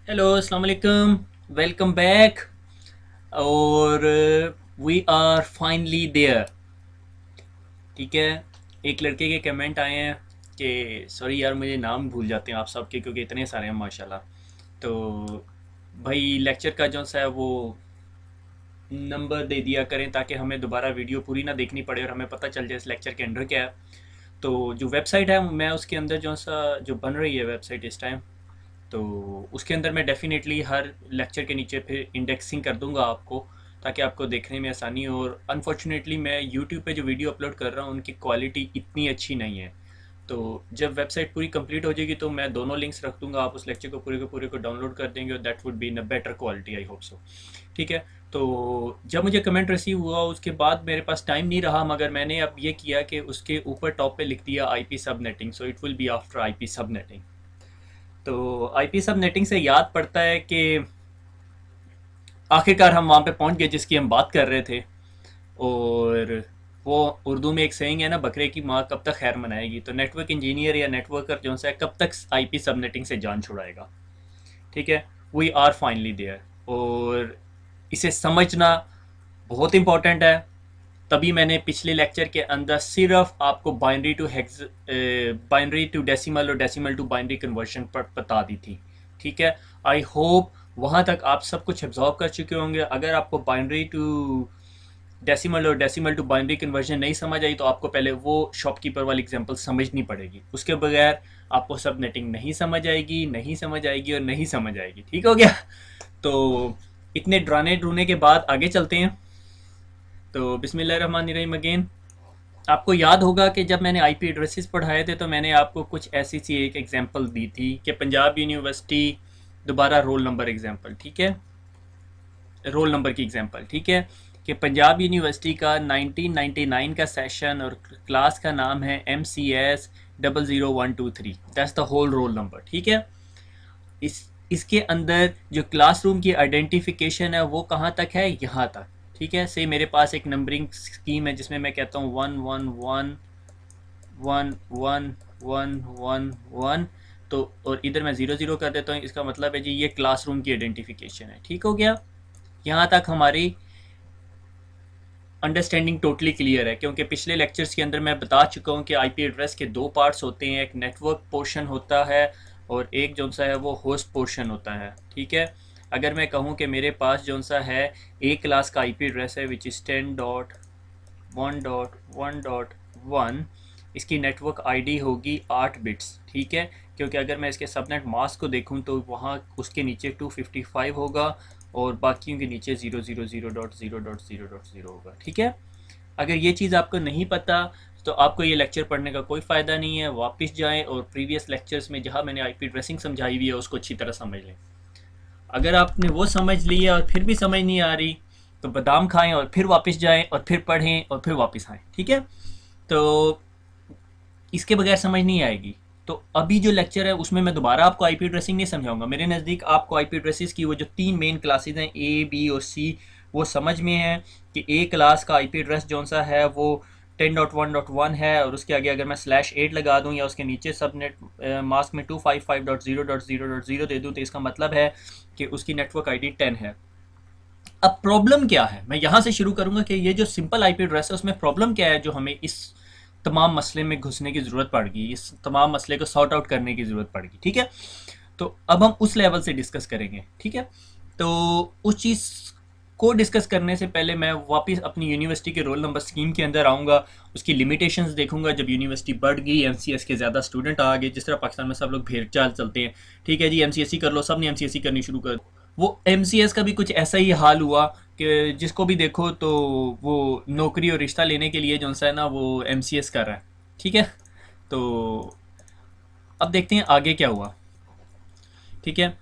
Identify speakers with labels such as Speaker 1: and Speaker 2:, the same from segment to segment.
Speaker 1: Hello अस्सलाम वालेकुम। Welcome back. और वी आर फाइनली देयर। ठीक है। एक लड़के के कमेंट आए हैं कि सॉरी यार मुझे नाम भूल जाते हैं आप सबके, क्योंकि इतने सारे हैं माशाल्लाह। तो भाई लेक्चर का जो सा है वो नंबर दे दिया करें ताकि हमें दोबारा वीडियो पूरी ना देखनी पड़े और हमें पता चल जाए इस लेक्चर के अंदर क्या है। तो जो वेबसाइट है मैं उसके अंदर जो सा जो बन रही है वेबसाइट इस टाइम, तो उसके अंदर मैं डेफ़िनेटली हर लेक्चर के नीचे फिर इंडेक्सिंग कर दूंगा आपको, ताकि आपको देखने में आसानी हो। और अनफॉर्चुनेटली मैं यूट्यूब पे जो वीडियो अपलोड कर रहा हूँ उनकी क्वालिटी इतनी अच्छी नहीं है। तो जब वेबसाइट पूरी कंप्लीट हो जाएगी तो मैं दोनों लिंक्स रख दूंगा, आप उस लेक्चर को पूरे को डाउनलोड कर देंगे और that would be in a better quality, I hope so. ठीक है। तो जब मुझे कमेंट रिसीव हुआ उसके बाद मेरे पास टाइम नहीं रहा, मगर मैंने अब ये किया कि उसके ऊपर टॉप पे लिख दिया IP subnetting, so it will be after IP subnetting. तो आईपी सब नेटिंग से याद पड़ता है कि आखिरकार हम वहाँ पे पहुँच गए जिसकी हम बात कर रहे थे। और वो उर्दू में एक सेइंग है ना, बकरे की माँ कब तक खैर मनाएगी। तो नेटवर्क इंजीनियर या नेटवर्कर जो है कब तक आईपी सबनेटिंग से जान छुड़ाएगा। ठीक है। We are finally there. और इसे समझना बहुत इंपॉर्टेंट है। तभी मैंने पिछले लेक्चर के अंदर सिर्फ आपको बाइनरी टू डेसिमल और डेसिमल टू बाइनरी कन्वर्शन पर बता दी थी। ठीक है। आई होप वहाँ तक आप सब कुछ एब्जॉर्व कर चुके होंगे। अगर आपको बाइनरी टू डेसिमल और डेसिमल टू बाइनरी कन्वर्जन नहीं समझ आई तो आपको पहले वो शॉपकीपर वाली एग्जांपल समझनी पड़ेगी, उसके बगैर आपको सब नेटिंग नहीं समझ आएगी, नहीं समझ आएगी और नहीं समझ आएगी। ठीक हो गया। तो इतने डराने डरूने के बाद आगे चलते हैं। तो बिस्मिल्लाहिर्रहमानिर्रहीम अगेन। आपको याद होगा कि जब मैंने आईपी एड्रेसेस पढ़ाए थे तो मैंने आपको कुछ ऐसी सी एक एग्जांपल दी थी कि पंजाब यूनिवर्सिटी दोबारा रोल नंबर एग्जांपल। ठीक है। रोल नंबर की एग्जांपल। ठीक है। कि पंजाब यूनिवर्सिटी का 1999 का सेशन और क्लास का नाम है MCS 00123, that's the whole roll number. ठीक है। इसके अंदर जो क्लासरूम की आइडेंटिफिकेशन है वो कहाँ तक है, यहाँ तक। ठीक है। से मेरे पास एक नंबरिंग स्कीम है जिसमें मैं कहता हूँ 1 1 1 1 1 1 1। तो और इधर मैं 0 0 कर देता हूँ, इसका मतलब है जी ये क्लासरूम की आइडेंटिफिकेशन है। ठीक हो गया। यहाँ तक हमारी अंडरस्टैंडिंग टोटली क्लियर है, क्योंकि पिछले लेक्चर्स के अंदर मैं बता चुका हूँ कि आईपी एड्रेस के दो पार्ट्स होते हैं, एक नेटवर्क पोर्शन होता है और एक जो सा है वो होस्ट पोर्शन होता है। ठीक है। अगर मैं कहूँ कि मेरे पास जो सा है ए क्लास का आईपी एड्रेस है विच इज़ 10.1.1.1, इसकी नेटवर्क आईडी होगी 8 बिट्स। ठीक है। क्योंकि अगर मैं इसके सबनेट मास्क को देखूँ तो वहाँ उसके नीचे 255 होगा और बाकियों के नीचे 000.0.0.0 होगा। ठीक है। अगर ये चीज़ आपको नहीं पता तो आपको ये लेक्चर पढ़ने का कोई फ़ायदा नहीं है, वापस जाएं और प्रीवियस लेक्चर्स में जहाँ मैंने आईपी ड्रेसिंग समझाई हुई है उसको अच्छी तरह समझ लें। अगर आपने वो समझ लिया और फिर भी समझ नहीं आ रही तो बादाम खाएं और फिर वापस जाएं और फिर पढ़ें और फिर वापस आएँ। ठीक है। तो इसके बगैर समझ नहीं आएगी। तो अभी जो लेक्चर है उसमें मैं दोबारा आपको आईपी एड्रेसिंग नहीं समझाऊंगा। मेरे नज़दीक आपको आईपी एड्रेसेस की वो जो तीन मेन क्लासेज हैं ए बी और सी वो समझ में है कि ए क्लास का आईपी एड्रेस जो सा है वो 10.1.1 है और उसके आगे अगर मैं /8 लगा दूं या उसके नीचे सबनेट मास्क में 255.0.0.0 दे दूं तो इसका मतलब है कि उसकी नेटवर्क आईडी 10 है। अब प्रॉब्लम क्या है, मैं यहाँ से शुरू करूँगा कि ये जो सिंपल आईपी एड्रेस है उसमें प्रॉब्लम क्या है जो हमें इस तमाम मसले में घुसने की ज़रूरत पड़ गई, इस तमाम मसले को सॉर्ट आउट करने की ज़रूरत पड़ गई। ठीक है। तो अब हम उस लेवल से डिस्कस करेंगे। ठीक है। तो उस चीज़ को डिस्कस करने से पहले मैं वापस अपनी यूनिवर्सिटी के रोल नंबर स्कीम के अंदर आऊँगा, उसकी लिमिटेशंस देखूंगा। जब यूनिवर्सिटी बढ़ गई, एमसीएस के ज़्यादा स्टूडेंट आ गए, जिस तरह पाकिस्तान में सब लोग भेड़ चाल चलते हैं, ठीक है जी एमसीएससी कर लो, सब ने एमसीएससी करनी शुरू कर, वो एमसीएस का भी कुछ ऐसा ही हाल हुआ कि जिसको भी देखो तो वो नौकरी और रिश्ता लेने के लिए जो सा है ना वो एमसीएस कर रहा है। ठीक है। तो अब देखते हैं आगे क्या हुआ। ठीक है।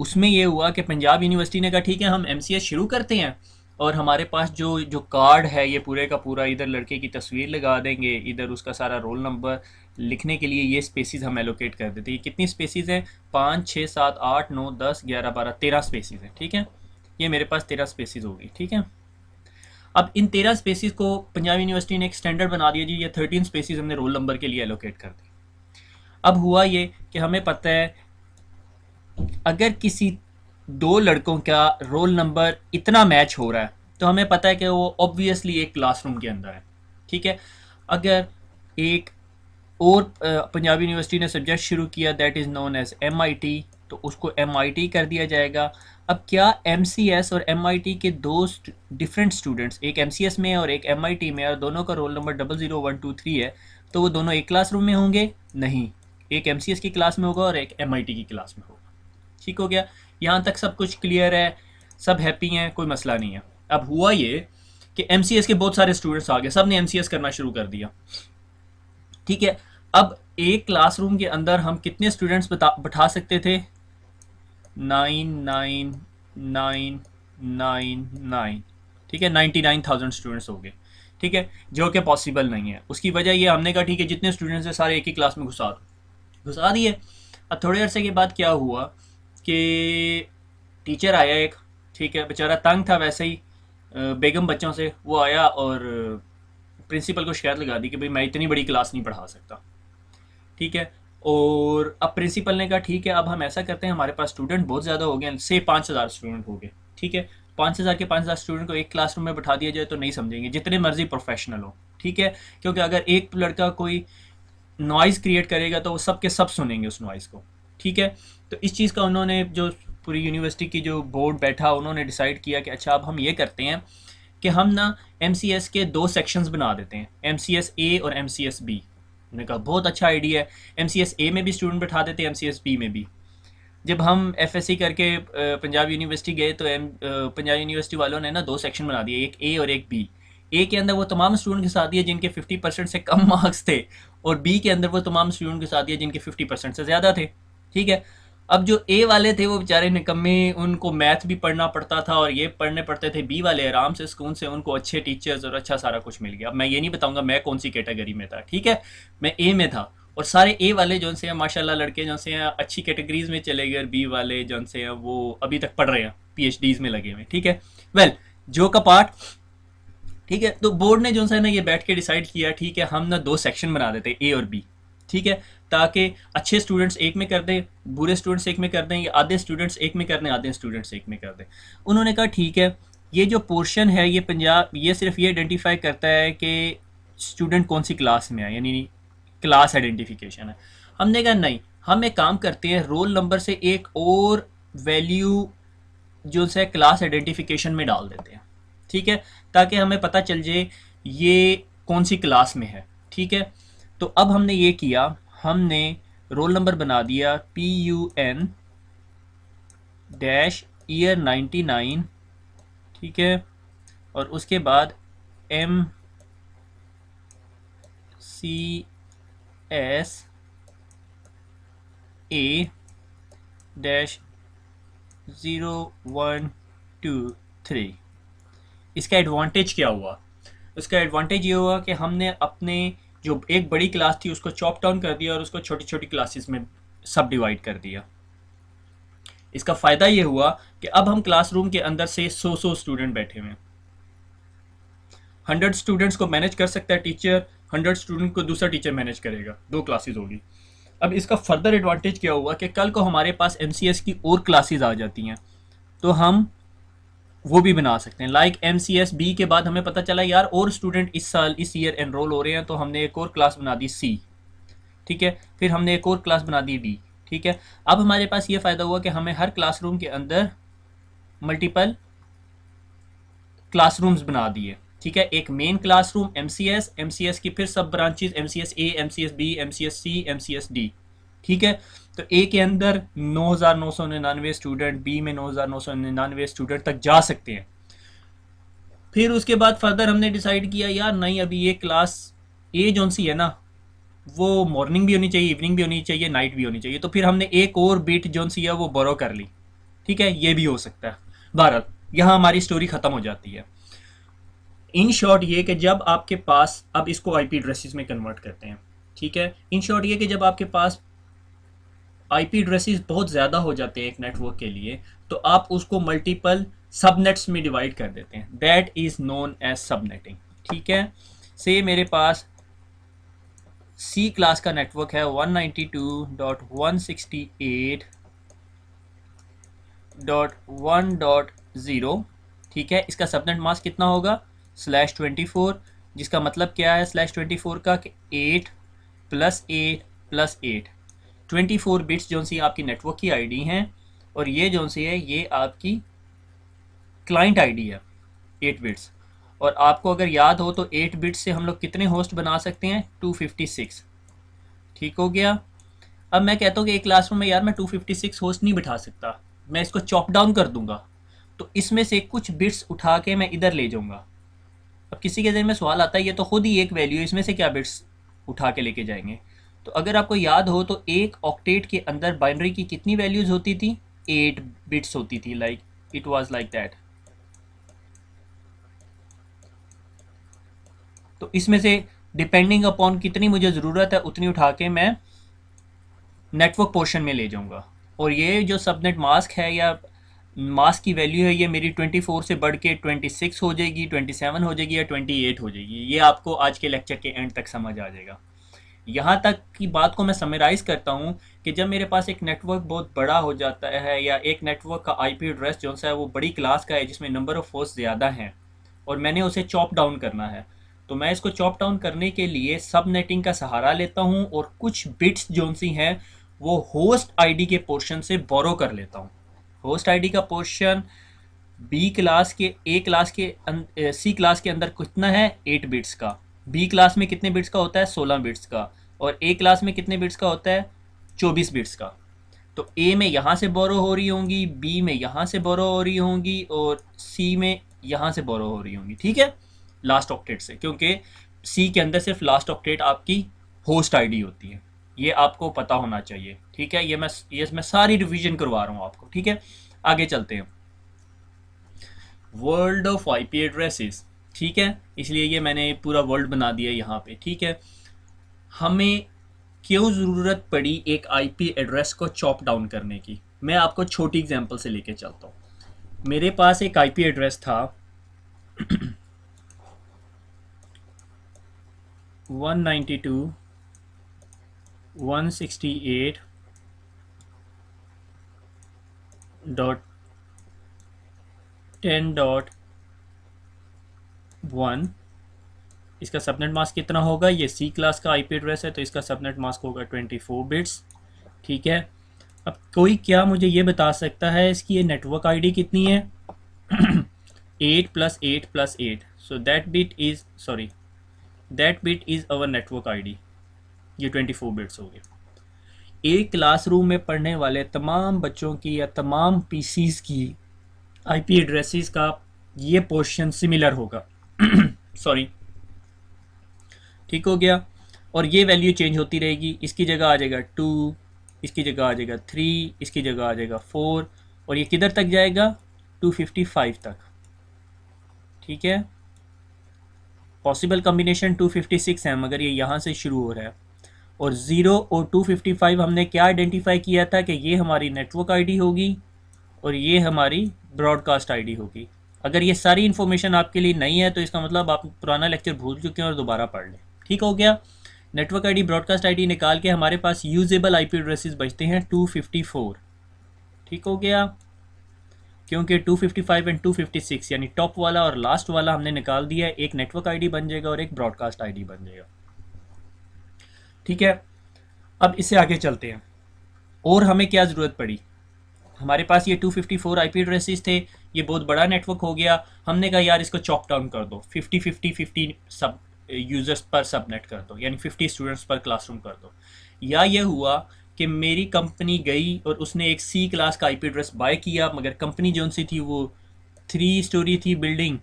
Speaker 1: उसमें ये हुआ कि पंजाब यूनिवर्सिटी ने कहा ठीक है हम एमसीएस शुरू करते हैं और हमारे पास जो जो कार्ड है ये पूरे का पूरा, इधर लड़के की तस्वीर लगा देंगे, इधर उसका सारा रोल नंबर लिखने के लिए ये स्पेसिस हम एलोकेट कर देते हैं। ये कितनी स्पेसिस हैं, 5 6 7 8 9 10 11 12 13 स्पेसिस हैं। ठीक है। ये मेरे पास 13 स्पेसिस होगी। ठीक है। अब इन 13 स्पेसिस को पंजाब यूनिवर्सिटी ने एक स्टैंडर्ड बना दिया जी, ये 13 स्पेसिस हमने रोल नंबर के लिए एलोकेट कर दी। अब हुआ ये कि हमें पता है अगर किसी दो लड़कों का रोल नंबर इतना मैच हो रहा है तो हमें पता है कि वो ऑब्वियसली एक क्लासरूम के अंदर है, ठीक है। अगर एक और पंजाब यूनिवर्सिटी ने सब्जेक्ट शुरू किया that is known as MIT, तो उसको MIT कर दिया जाएगा। अब क्या MCS और MIT के दो डिफरेंट स्टूडेंट्स, एक MCS में और एक MIT में, और दोनों का रोल नंबर 00123 है, तो वो दोनों एक क्लासरूम में होंगे? नहीं, एक MCS की क्लास में होगा और एक MIT की क्लास में होगा। ठीक हो गया, यहाँ तक सब कुछ क्लियर है, सब हैप्पी हैं, कोई मसला नहीं है। अब हुआ ये कि MCS के बहुत सारे स्टूडेंट्स आ गए, सब ने MCS करना शुरू कर दिया, ठीक है। अब एक क्लासरूम के अंदर हम कितने स्टूडेंट्स बैठा सकते थे? 9,9,9,9, ठीक है, 99,000 स्टूडेंट्स हो गए, ठीक है, जो कि पॉसिबल नहीं है। उसकी वजह ये, हमने कहा ठीक है जितने स्टूडेंट्स हैं सारे एक ही क्लास में घुसा दिए। अब थोड़े अरसे के बाद क्या हुआ कि टीचर आया एक, ठीक है, बेचारा तंग था वैसे ही बेगम बच्चों से, वो आया और प्रिंसिपल को शिकायत लगा दी कि भाई मैं इतनी बड़ी क्लास नहीं पढ़ा सकता, ठीक है। और अब प्रिंसिपल ने कहा ठीक है अब हम ऐसा करते हैं, हमारे पास स्टूडेंट बहुत ज़्यादा हो गए, से 5,000 स्टूडेंट हो गए, ठीक है। 5,000 के 5,000 स्टूडेंट को एक क्लासरूम में बैठा दिया जाए तो नहीं समझेंगे, जितने मर्जी प्रोफेशनल हो, ठीक है। क्योंकि अगर एक लड़का कोई नॉइज़ क्रिएट करेगा तो वो सब के सब सुनेंगे उस नॉइज़ को, ठीक है। तो इस चीज़ का उन्होंने, जो पूरी यूनिवर्सिटी की जो बोर्ड बैठा, उन्होंने डिसाइड किया कि अच्छा अब हम ये करते हैं कि हम ना MCS के दो सेक्शंस बना देते हैं, MCS A और MCS B। उन्होंने कहा बहुत अच्छा आइडिया है, MCS A में भी स्टूडेंट बैठा देते हैं, MCS B में भी। जब हम FSC करके पंजाब यूनिवर्सिटी गए तो पंजाब यूनिवर्सिटी वालों ने ना दो सेक्शन बना दिए, एक A और एक B। ए के अंदर वो तमाम स्टूडेंट के साथ दिए जिनके 50% से कम मार्क्स थे, और बी के अंदर वो तमाम स्टूडेंट के साथ दिए जिनके 50% से ज़्यादा थे, ठीक है। अब जो ए वाले थे वो बेचारे निकम्मे, उनको मैथ भी पढ़ना पड़ता था और ये पढ़ने पड़ते थे। बी वाले आराम से सुकून से, उनको अच्छे टीचर्स और अच्छा सारा कुछ मिल गया। अब मैं ये नहीं बताऊंगा मैं कौन सी कैटेगरी में था, ठीक है, मैं ए में था। और सारे ए वाले जो से हैं माशाल्लाह लड़के जो से हैं अच्छी कैटेगरीज में चले गए, और बी वाले जो से हैं वो अभी तक पढ़ रहे हैं, PhDs में लगे हुए, ठीक है। वेल, जो का पार्ट, ठीक है। तो बोर्ड ने जो है ना ये बैठ के डिसाइड किया ठीक है हम ना दो सेक्शन बना देते हैं, ए और बी, ठीक है, ताकि अच्छे स्टूडेंट्स एक में कर दें, बुरे स्टूडेंट्स एक में कर दें, या आधे स्टूडेंट्स एक में कर दें, आधे स्टूडेंट्स एक में कर दें। उन्होंने कहा ठीक है, ये जो पोर्शन है ये पंजाब ये सिर्फ ये आइडेंटिफाई करता है कि स्टूडेंट कौन सी क्लास में है, यानी क्लास आइडेंटिफिकेशन है। हमने कहा नहीं, हम एक काम करते हैं, रोल नंबर से एक और वैल्यू जो है क्लास आइडेंटिफिकेशन में डाल देते हैं, ठीक है, ताकि हमें पता चल जाए ये कौन सी क्लास में है, ठीक है। तो अब हमने ये किया, हमने रोल नंबर बना दिया PUN डैश ईयर 99, ठीक है, और उसके बाद MCSA डैश 0123। इसका एडवांटेज क्या हुआ? उसका एडवांटेज ये हुआ कि हमने अपने जो एक बड़ी क्लास थी उसको चॉप डाउन कर दिया और उसको छोटी छोटी क्लासेस में सब डिवाइड कर दिया। इसका फ़ायदा ये हुआ कि अब हम क्लासरूम के अंदर से 100 स्टूडेंट बैठे हुए हैं। 100 स्टूडेंट्स को मैनेज कर सकता है टीचर, 100 स्टूडेंट को दूसरा टीचर मैनेज करेगा, दो क्लासेस होगी। अब इसका फर्दर एडवांटेज क्या हुआ कि कल को हमारे पास MCS की और क्लासेस आ जाती हैं तो हम वो भी बना सकते हैं। लाइक MCS B के बाद हमें पता चला यार और स्टूडेंट इस साल इस ईयर एनरोल हो रहे हैं, तो हमने एक और क्लास बना दी C, ठीक है, फिर हमने एक और क्लास बना दी D, ठीक है। अब हमारे पास ये फ़ायदा हुआ कि हमें हर क्लासरूम के अंदर मल्टीपल क्लासरूम्स बना दिए, ठीक है। एक मेन क्लासरूम MCS की फिर सब branches MCSA, MCSB, MCSC, MCSD, ठीक है। तो ए के अंदर 9,999 स्टूडेंट, बी में 9,999 स्टूडेंट तक जा सकते हैं। फिर उसके बाद फर्दर हमने डिसाइड किया यार नहीं, अभी ये क्लास ए जोन सी है ना वो मॉर्निंग भी होनी चाहिए, इवनिंग भी होनी चाहिए, नाइट भी होनी चाहिए। तो फिर हमने एक और बीट जोन सी है वो बोरो कर ली, ठीक है, ये भी हो सकता है। बहरहाल यहाँ हमारी स्टोरी ख़त्म हो जाती है। इन शॉर्ट ये कि जब आपके पास, अब इसको IP एड्रेसेस में कन्वर्ट करते हैं, ठीक है। इन शॉर्ट ये कि जब आपके पास IP एड्रेसेस बहुत ज़्यादा हो जाते हैं एक नेटवर्क के लिए, तो आप उसको मल्टीपल सबनेट्स में डिवाइड कर देते हैं, that is known as subnetting, ठीक है। से मेरे पास C क्लास का नेटवर्क है 192.168 1.0, ठीक है। इसका सबनेट मास्क कितना होगा /24, जिसका मतलब क्या है /24 का कि 8 + 8 + 8, 24 बिट्स जो सी आपकी नेटवर्क की आईडी हैं, और ये जो सी है ये आपकी क्लाइंट आईडी है 8 बिट्स। और आपको अगर याद हो तो 8 बिट्स से हम लोग कितने होस्ट बना सकते हैं 256, ठीक हो गया। अब मैं कहता हूँ कि एक क्लासरूम में यार मैं 256 होस्ट नहीं बिठा सकता, मैं इसको चॉप डाउन कर दूंगा, तो इसमें से कुछ बिट्स उठा के मैं इधर ले जाऊंगा। अब किसी के जहन में सवाल आता है ये तो खुद ही एक वैल्यू है, इसमें से क्या बिट्स उठा के लेके जाएंगे। तो अगर आपको याद हो तो एक ऑक्टेट के अंदर बाइनरी की कितनी वैल्यूज होती थी 8 बिट्स होती थी, like it was like that. तो इसमें से डिपेंडिंग अपॉन कितनी मुझे ज़रूरत है उतनी उठा के मैं नेटवर्क पोर्शन में ले जाऊंगा। और ये जो सबनेट मास्क है या मास्क की वैल्यू है ये मेरी 24 से बढ़ के 26 हो जाएगी, 27 हो जाएगी या 28 हो जाएगी। ये आपको आज के लेक्चर के एंड तक समझ आ जाएगा। यहाँ तक की बात को मैं समराइज़ करता हूँ कि जब मेरे पास एक नेटवर्क बहुत बड़ा हो जाता है या एक नेटवर्क का आईपी एड्रेस जो सा है वो बड़ी क्लास का है जिसमें नंबर ऑफ़ होस्ट ज़्यादा हैं और मैंने उसे चॉप डाउन करना है, तो मैं इसको चॉप डाउन करने के लिए सब नेटिंग का सहारा लेता हूँ और कुछ बिट्स जो सी हैं वो होस्ट आईडी के पोर्शन से बोरो कर लेता हूँ। होस्ट आईडी का पोर्शन बी क्लास के ए क्लास के सी क्लास के अंदर कितना है 8 बिट्स का, बी क्लास में कितने बिट्स का होता है 16 बिट्स का, और ए क्लास में कितने बिट्स का होता है 24 बिट्स का। तो ए में यहाँ से बोरो हो रही होंगी, बी में यहाँ से बोरो हो रही होंगी और सी में यहाँ से बोरो हो रही होंगी, ठीक है, लास्ट ऑक्टेट से, क्योंकि सी के अंदर सिर्फ लास्ट ऑक्टेट आपकी होस्ट आईडी होती है। ये आपको पता होना चाहिए, ठीक है। ये मैं सारी रिवीजन करवा रहा हूँ आपको, ठीक है। आगे चलते हैं, वर्ल्ड ऑफ आईपी एड्रेसेस, ठीक है। इसलिए ये मैंने पूरा वर्ल्ड बना दिया यहाँ पे, ठीक है। हमें क्यों ज़रूरत पड़ी एक आईपी एड्रेस को चॉप डाउन करने की, मैं आपको छोटी एग्जांपल से लेके चलता हूँ। मेरे पास एक आईपी एड्रेस था 192.10.1। इसका सबनेट मास्क कितना होगा, ये सी क्लास का आईपी एड्रेस है तो इसका सबनेट मास्क होगा 24 बिट्स, ठीक है। अब कोई क्या मुझे ये बता सकता है इसकी ये नेटवर्क आईडी कितनी है 8 + 8 + 8, so that bit is our network ID. ये 24 बिट्स हो गए। एक क्लासरूम में पढ़ने वाले तमाम बच्चों की या तमाम पीसीज की आईपी एड्रेसेस का ये पोर्शन सिमिलर होगा सॉरी, ठीक हो गया। और ये वैल्यू चेंज होती रहेगी, इसकी जगह आ जाएगा 2, इसकी जगह आ जाएगा 3, इसकी जगह आ जाएगा 4, और ये किधर तक जाएगा 255 तक, ठीक है। पॉसिबल कम्बिनेशन 256 है मगर ये यहाँ से शुरू हो रहा है। और 0 और 255 हमने क्या आइडेंटिफाई किया था कि ये हमारी नेटवर्क आईडी होगी और ये हमारी ब्रॉडकास्ट आईडी होगी। अगर ये सारी इन्फॉर्मेशन आपके लिए नहीं है तो इसका मतलब आप पुराना लेक्चर भूल चुके हैं और दोबारा पढ़ लें, ठीक हो गया। नेटवर्क आईडी ब्रॉडकास्ट आईडी निकाल के हमारे पास यूजेबल आईपी एड्रेसेस बचते हैं 254, ठीक हो गया। क्योंकि 255 एंड 256 यानी टॉप वाला और लास्ट वाला हमने निकाल दिया है, एक नेटवर्क आईडी बन जाएगा और एक ब्रॉडकास्ट आईडी बन जाएगा, ठीक है। अब इससे आगे चलते हैं, और हमें क्या ज़रूरत पड़ी। हमारे पास ये 254 आईपी एड्रेसेस थे, ये बहुत बड़ा नेटवर्क हो गया। हमने कहा यार इसको चॉप डाउन कर दो, 50 सब यूज़र्स पर सबनेट कर दो, यानी 50 स्टूडेंट्स पर क्लासरूम कर दो। या ये हुआ कि मेरी कंपनी गई और उसने एक सी क्लास का आईपी एड्रेस बाय किया, मगर कंपनी जो सी थी वो 3 स्टोरी थी बिल्डिंग,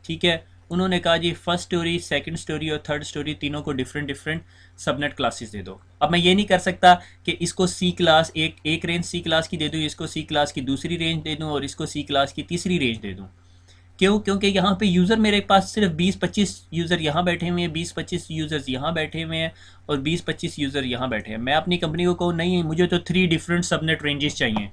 Speaker 1: ठीक है। उन्होंने कहा जी फर्स्ट स्टोरी, सेकंड स्टोरी और थर्ड स्टोरी तीनों को डिफरेंट सबनेट क्लासेस दे दो। अब मैं ये नहीं कर सकता कि इसको सी क्लास एक रेंज सी क्लास की दे दूँ, इसको सी क्लास की दूसरी रेंज दे दूँ और इसको सी क्लास की तीसरी रेंज दे दूँ। क्यों? क्योंकि यहाँ पे यूज़र मेरे पास सिर्फ 20-25 यूज़र यहाँ बैठे हुए हैं, 20-25 यूज़र्स यहाँ बैठे हुए हैं और 20-25 यूज़र यहाँ बैठे हैं। मैं अपनी कंपनी को कहूँ नहीं मुझे तो 3 डिफरेंट सबनेट रेंजेस चाहिए,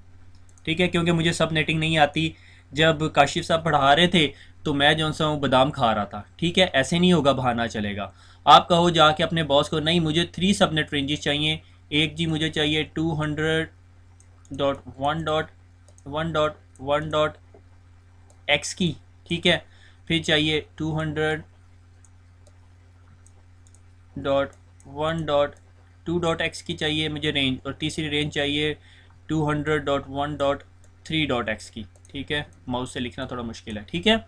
Speaker 1: ठीक है, क्योंकि मुझे सब नेटिंग नहीं आती। जब काशिफ साहब पढ़ा रहे थे तो मैं जो सा हूँ बादाम खा रहा था, ठीक है। ऐसे नहीं होगा, बहाना चलेगा। आप कहो जाके अपने बॉस को नहीं मुझे 3 सबनेट रेंजेस चाहिए, एक जी मुझे चाहिए 1.1.x की, ठीक है। फिर चाहिए 200.1.2.x की चाहिए मुझे रेंज, और तीसरी रेंज चाहिए 200.1.3.x की, ठीक है। माउस से लिखना थोड़ा मुश्किल है, ठीक है।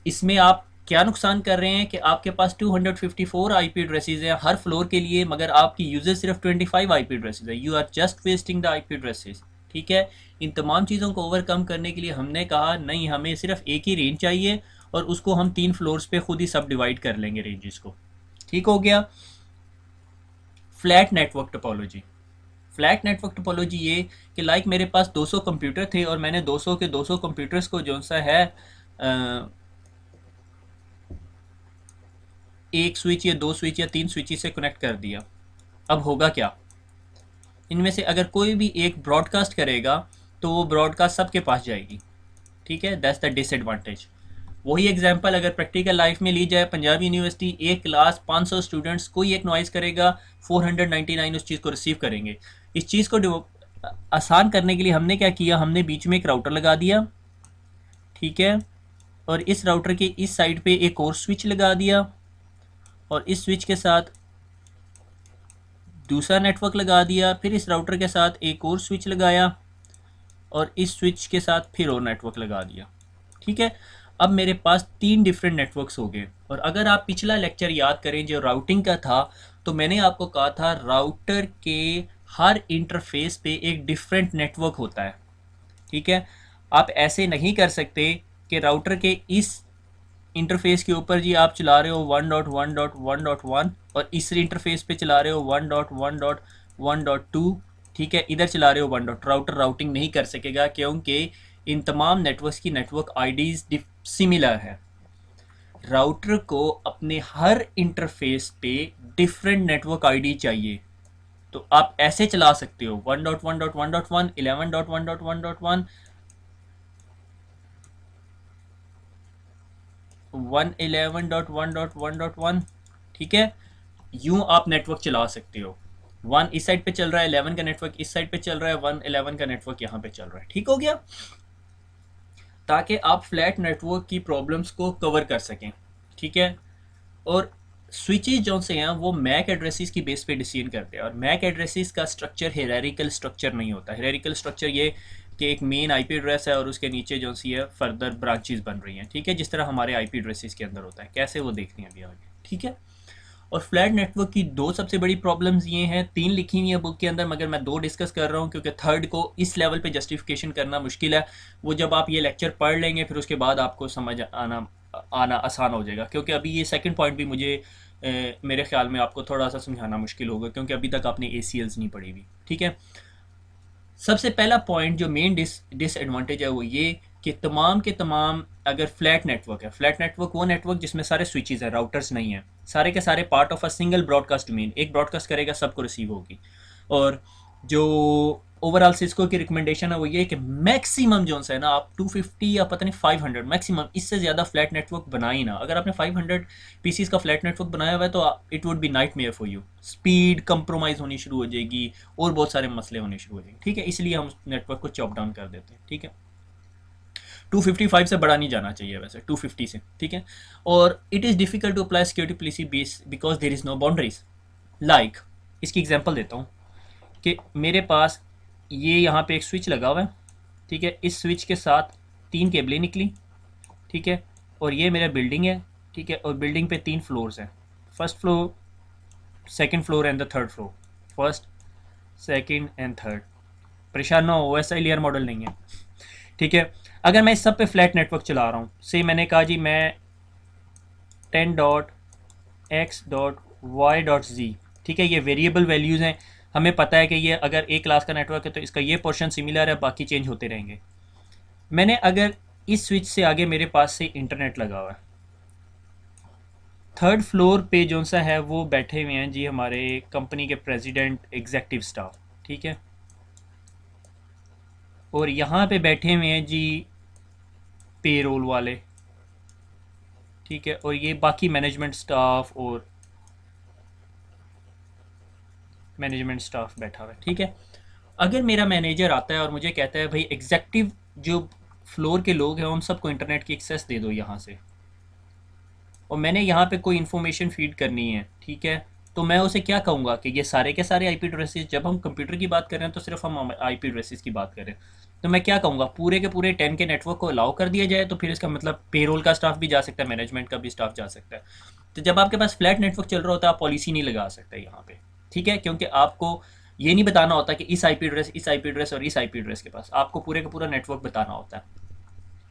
Speaker 1: इसमें आप क्या नुकसान कर रहे हैं कि आपके पास 254 आईपी एड्रेसेस हैं हर फ्लोर के लिए, मगर आपकी यूजर सिर्फ 25 आईपी एड्रेसेस है। You are just wasting the IP addresses, ठीक है। इन तमाम चीज़ों को ओवरकम करने के लिए हमने कहा नहीं, हमें सिर्फ एक ही रेंज चाहिए और उसको हम 3 फ्लोर्स पे खुद ही सब डिवाइड कर लेंगे रेंजेस को, ठीक हो गया। Flat network topology. Flat network topology ये कि लाइक मेरे पास 200 कंप्यूटर थे और मैंने 200 के 200 कंप्यूटर्स को जो सा है एक स्विच या 2 स्विच या 3 स्विच से कनेक्ट कर दिया। अब होगा क्या, इनमें से अगर कोई भी एक ब्रॉडकास्ट करेगा तो वो ब्रॉडकास्ट सबके पास जाएगी, ठीक है। That's the disadvantage. वही एग्जांपल अगर प्रैक्टिकल लाइफ में ली जाए, पंजाब यूनिवर्सिटी एक क्लास 500 स्टूडेंट्स, कोई एक नॉइज़ करेगा, 499 उस चीज़ को रिसीव करेंगे। इस चीज़ को आसान करने के लिए हमने क्या किया, हमने बीच में एक राउटर लगा दिया, ठीक है। और इस राउटर के इस साइड पे एक और स्विच लगा दिया और इस स्विच के साथ दूसरा नेटवर्क लगा दिया, फिर इस राउटर के साथ एक और स्विच लगाया और इस स्विच के साथ फिर और नेटवर्क लगा दिया, ठीक है। अब मेरे पास 3 डिफरेंट नेटवर्क्स हो गए। और अगर आप पिछला लेक्चर याद करें जो राउटिंग का था, तो मैंने आपको कहा था राउटर के हर इंटरफेस पे एक डिफरेंट नेटवर्क होता है, ठीक है। आप ऐसे नहीं कर सकते कि राउटर के इस इंटरफेस के ऊपर जी आप चला रहे हो 1.1.1.1 और इस इंटरफेस पे चला रहे हो 1.1.1.2, ठीक है। इधर चला रहे हो 1. राउटर राउटिंग नहीं कर सकेगा क्योंकि इन तमाम नेटवर्क्स की नेटवर्क आईडीज सिमिलर है। राउटर को अपने हर इंटरफेस पे डिफरेंट नेटवर्क आईडी चाहिए। तो आप ऐसे चला सकते हो 1.1.1.1, 11.1.1.1, 111.1.1.1, ठीक है। यूं आप नेटवर्क चला सकते हो। 1 इस साइड पे चल रहा है, 11 का नेटवर्क इस साइड पे चल रहा है, 111 का नेटवर्क यहाँ पे चल रहा है, ठीक हो गया। ताकि आप फ्लैट नेटवर्क की प्रॉब्लम्स को कवर कर सकें, ठीक है। और स्विचेस जो से हैं वो मैक एड्रेसेस की बेस पे डिसीजन करते हैं, और मैक एड्रेसेस का स्ट्रक्चर हेरारिकल स्ट्रक्चर नहीं होता। हेरारिकल स्ट्रक्चर ये कि एक मेन आईपी एड्रेस है और उसके नीचे जो सी है फर्दर ब्रांचेस बन रही हैं, ठीक है, जिस तरह हमारे आईपी एड्रेसेस के अंदर होता है। कैसे वो देखते हैं अभी आगे, ठीक है। और फ्लैट नेटवर्क की 2 सबसे बड़ी प्रॉब्लम्स ये हैं, 3 लिखी हुई है बुक के अंदर, मगर मैं 2 डिस्कस कर रहा हूँ क्योंकि थर्ड को इस लेवल पे जस्टिफिकेशन करना मुश्किल है। वो जब आप ये लेक्चर पढ़ लेंगे फिर उसके बाद आपको समझ आना आना आसान हो जाएगा, क्योंकि अभी ये सेकंड पॉइंट भी मुझे मेरे ख्याल में आपको थोड़ा सा समझाना मुश्किल होगा क्योंकि अभी तक आपने ACLs नहीं पढ़ी हुई, ठीक है। सबसे पहला पॉइंट जो मेन डिसएडवांटेज है वो ये कि तमाम के तमाम अगर फ्लैट नेटवर्क है, फ्लैट नेटवर्क वो नेटवर्क जिसमें सारे स्विचेस हैं, राउटर्स नहीं है, सारे के सारे part of a single broadcast domain, एक ब्रॉडकास्ट करेगा सबको रिसीव होगी। और जो ओवरऑल सिस्को की रिकमेंडेशन है वो ये कि मैक्सिमम जो है ना आप 250 या पता नहीं 500 मैक्सिमम, इससे ज़्यादा फ्लैट नेटवर्क बनाए ना। अगर आपने 500 पीसीस का फ्लैट नेटवर्क बनाया हुआ है तो it would be night mayor for you. Speed compromise होनी शुरू हो जाएगी और बहुत सारे मसले होने शुरू हो जाएंगे, ठीक है। इसलिए हम नेटवर्क को चॉप डाउन कर देते हैं, ठीक है। 255 से बड़ा नहीं जाना चाहिए वैसे, 250 से, ठीक है। और it is difficult to apply security policy base because there is no boundaries. Like इसकी एग्जांपल देता हूँ कि मेरे पास ये यहाँ पे एक स्विच लगा हुआ है, ठीक है। इस स्विच के साथ 3 केबलें निकली, ठीक है। और ये मेरा बिल्डिंग है, ठीक है। और बिल्डिंग पे 3 फ्लोर्स हैं, first floor, second floor and the third floor, first second and third. परेशान ना हो, ऐसा लेयर मॉडल नहीं है, ठीक है। अगर मैं इस सब पे फ्लैट नेटवर्क चला रहा हूँ, से मैंने कहा जी मैं 10.x.y.z, ठीक है। ये वेरिएबल वैल्यूज़ हैं, हमें पता है कि ये अगर एक क्लास का नेटवर्क है तो इसका ये पोर्शन सिमिलर है, बाकी चेंज होते रहेंगे। मैंने अगर इस स्विच से आगे मेरे पास से इंटरनेट लगा हुआ है, थर्ड फ्लोर पे जो सा है वो बैठे हुए हैं जी हमारे कंपनी के प्रेसिडेंट, एग्जेक्टिव स्टाफ, ठीक है। और यहाँ पे बैठे हुए हैं जी पेरोल वाले, ठीक है। और ये बाकी मैनेजमेंट स्टाफ बैठा हुआ है, ठीक है। अगर मेरा मैनेजर आता है और मुझे कहता है भाई एग्जेक्टिव जो फ्लोर के लोग हैं उन सबको इंटरनेट की एक्सेस दे दो यहाँ से, और मैंने यहाँ पे कोई इन्फॉर्मेशन फीड करनी है, ठीक है, तो मैं उसे क्या कहूँगा कि ये सारे के सारे आईपी एड्रेसेस, जब हम कंप्यूटर की बात कर रहे हैं तो सिर्फ हम आईपी एड्रेसेस की बात कर रहे हैं, तो मैं क्या कहूँगा पूरे के पूरे 10 के नेटवर्क को अलाउ कर दिया जाए, तो फिर इसका मतलब पेरोल का स्टाफ भी जा सकता है, मैनेजमेंट का भी स्टाफ जा सकता है। तो जब आपके पास फ्लैट नेटवर्क चल रहा होता है आप पॉलिसी नहीं लगा सकते यहाँ पे, ठीक है, क्योंकि आपको ये नहीं बताना होता कि इस आईपी एड्रेस, इस आईपी एड्रेस और इस आईपी एड्रेस के पास, आपको पूरे का पूरा नेटवर्क बताना होता है।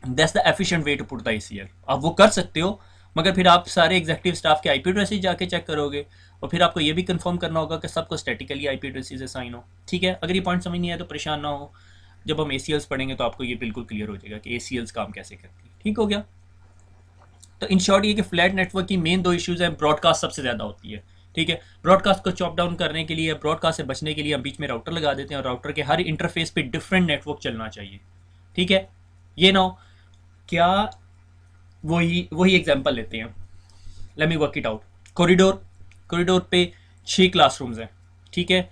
Speaker 1: That's the efficient way to put the ACL. आप वो कर सकते हो, मगर फिर आप सारे एग्जेक्टिव स्टाफ के आईपी एड्रेसेस जाके चेक करोगे, और फिर आपको ये भी कंफर्म करना होगा कि सबको स्टैटिकली आईपी एड्रेसेस असाइन हो, ठीक है। अगर ये पॉइंट समझ नहीं आया तो परेशान ना हो, जब हम एसीएल्स पढ़ेंगे तो आपको ये बिल्कुल क्लियर हो जाएगा कि एसीएल्स काम कैसे करती है, ठीक हो गया। तो इन शॉर्ट ये कि फ्लैट नेटवर्क की मेन दो इश्यूज हैं, ब्रॉडकास्ट सबसे ज़्यादा होती है, ठीक है। ब्रॉडकास्ट को चॉप डाउन करने के लिए, ब्रॉडकास्ट से बचने के लिए हम बीच में राउटर लगा देते हैं, और राउटर के हर इंटरफेस पे डिफरेंट नेटवर्क चलना चाहिए, ठीक है। ये ना हो, क्या वही वही एग्जांपल लेते हैं, let me work it out. Corridor, corridor पे 6 क्लासरूम्स हैं, ठीक है।